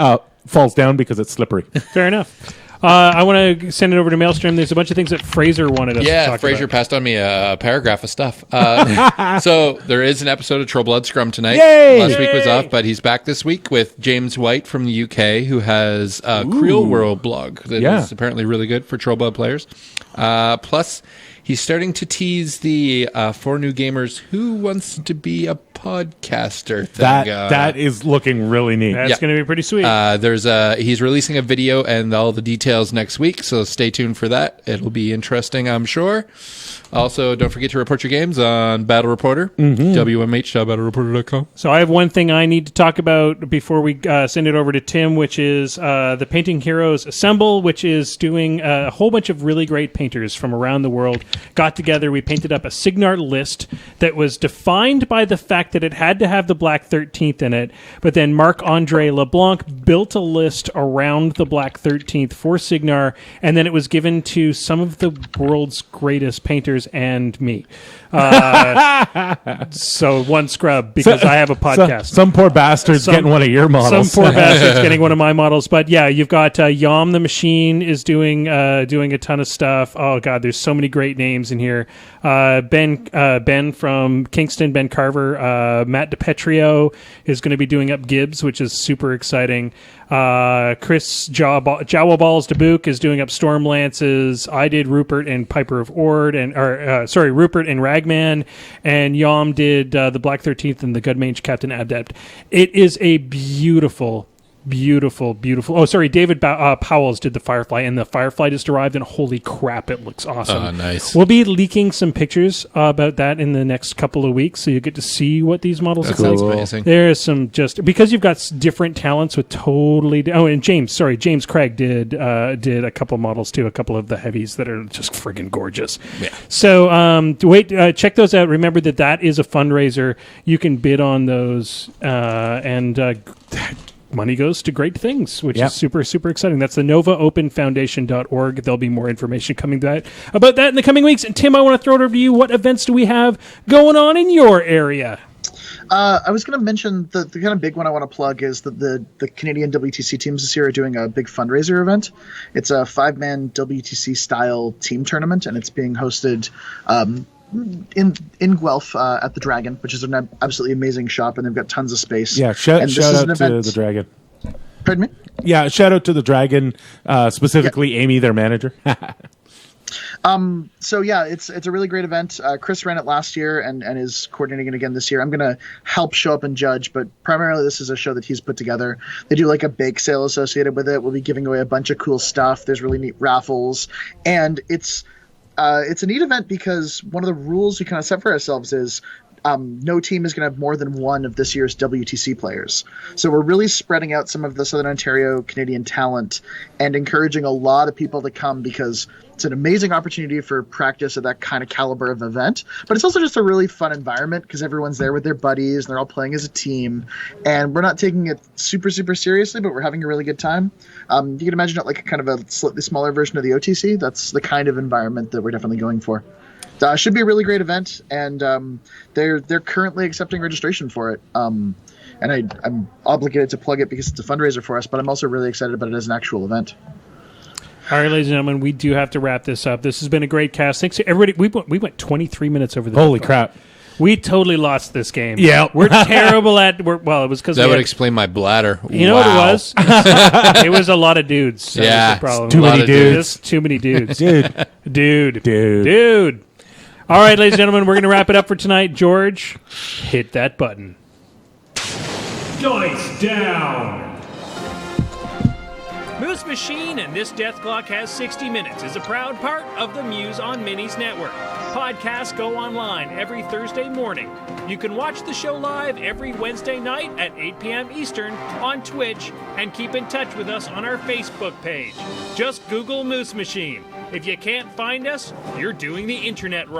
falls down because it's slippery. Fair enough. I want to send it over to Maelstrom. There's a bunch of things that Fraser wanted us to talk about. Yeah, Fraser passed on me a paragraph of stuff. So there is an episode of Trollblood Scrum tonight. Yay! Last week was off, but he's back this week with James White from the UK, who has a Creel World blog that is apparently really good for Trollblood players. Plus, he's starting to tease the for new gamers who wants to be a podcaster thing. That is looking really neat. That's going to be pretty sweet. He's releasing a video and all the details next week, so stay tuned for that. It'll be interesting, I'm sure. Also, don't forget to report your games on Battle Reporter, wmh.battlereporter.com. So I have one thing I need to talk about before we send it over to Tim, which is the Painting Heroes Assemble, which is doing a whole bunch of really great painters from around the world. Got together, we painted up a Signar list that was defined by the fact that it had to have the Black 13th in it, but then Marc-Andre LeBlanc built a list around the Black 13th for Signar, and then it was given to some of the world's greatest painters and me. So one scrub, because I have a podcast. Some poor bastard's getting one of your models. Some poor bastard's getting one of my models. But yeah, you've got Yom the Machine is doing a ton of stuff. Oh God, there's so many great names in here. Ben from Kingston, Ben Carver. Matt DiPetrio is going to be doing up Gibbs, which is super exciting. Chris Jawa Balls DeBook is doing up Storm Lances. I did Rupert and Piper of Ord, Rupert and Ragman, and Yom did the Black 13th and the Gudmage Captain Adept. It is a beautiful. Oh, sorry. David Powells did the Firefly, and the Firefly just arrived, and holy crap, it looks awesome. Oh, nice. We'll be leaking some pictures about that in the next couple of weeks, so you get to see what these models look like. That's amazing. There's some because you've got different talents with totally. Oh, and James Craig did a couple models too, a couple of the heavies that are just friggin' gorgeous. Yeah. So check those out. Remember that is a fundraiser. You can bid on those and. Money goes to great things, which is super, super exciting. That's the NovaOpenFoundation.org. There'll be more information coming about that in the coming weeks. And Tim, I want to throw it over to you. What events do we have going on in your area? I was going to mention the kind of big one I want to plug is that the Canadian WTC teams this year are doing a big fundraiser event. It's a 5-man WTC style team tournament, and it's being hosted in Guelph at the Dragon, which is an absolutely amazing shop, and they've got tons of space. Yeah, shout out to the Dragon. Pardon me? Yeah, shout out to the Dragon, specifically Amy, their manager. So yeah, it's a really great event. Chris ran it last year and is coordinating it again this year. I'm going to help show up and judge, but primarily this is a show that he's put together. They do like a bake sale associated with it. We'll be giving away a bunch of cool stuff. There's really neat raffles, and it's a neat event because one of the rules we kind of set for ourselves is no team is going to have more than one of this year's WTC players. So we're really spreading out some of the Southern Ontario Canadian talent and encouraging a lot of people to come because it's an amazing opportunity for practice at that kind of caliber of event. But it's also just a really fun environment because everyone's there with their buddies and they're all playing as a team. And we're not taking it super, super seriously, but we're having a really good time. You can imagine it like kind of a slightly smaller version of the OTC. That's the kind of environment that we're definitely going for. Should be a really great event, and they're currently accepting registration for it. And I'm obligated to plug it because it's a fundraiser for us, but I'm also really excited about it as an actual event. All right, ladies and gentlemen, we do have to wrap this up. This has been a great cast. Thanks to everybody. We went 23 minutes over the Holy crap. We totally lost this game. Yeah. We're terrible at... it was because... That would explain my bladder. You know what it was? It was a lot of dudes. So yeah. Was the problem. Too many dudes. Just too many dudes. Dude. All right, ladies and gentlemen, we're going to wrap it up for tonight. George, hit that button. Dice down. Moose Machine and This Death Clock Has 60 Minutes is a proud part of the Muse on Minis network. Podcasts go online every Thursday morning. You can watch the show live every Wednesday night at 8 p.m. Eastern on Twitch and keep in touch with us on our Facebook page. Just Google Moose Machine. If you can't find us, you're doing the internet wrong.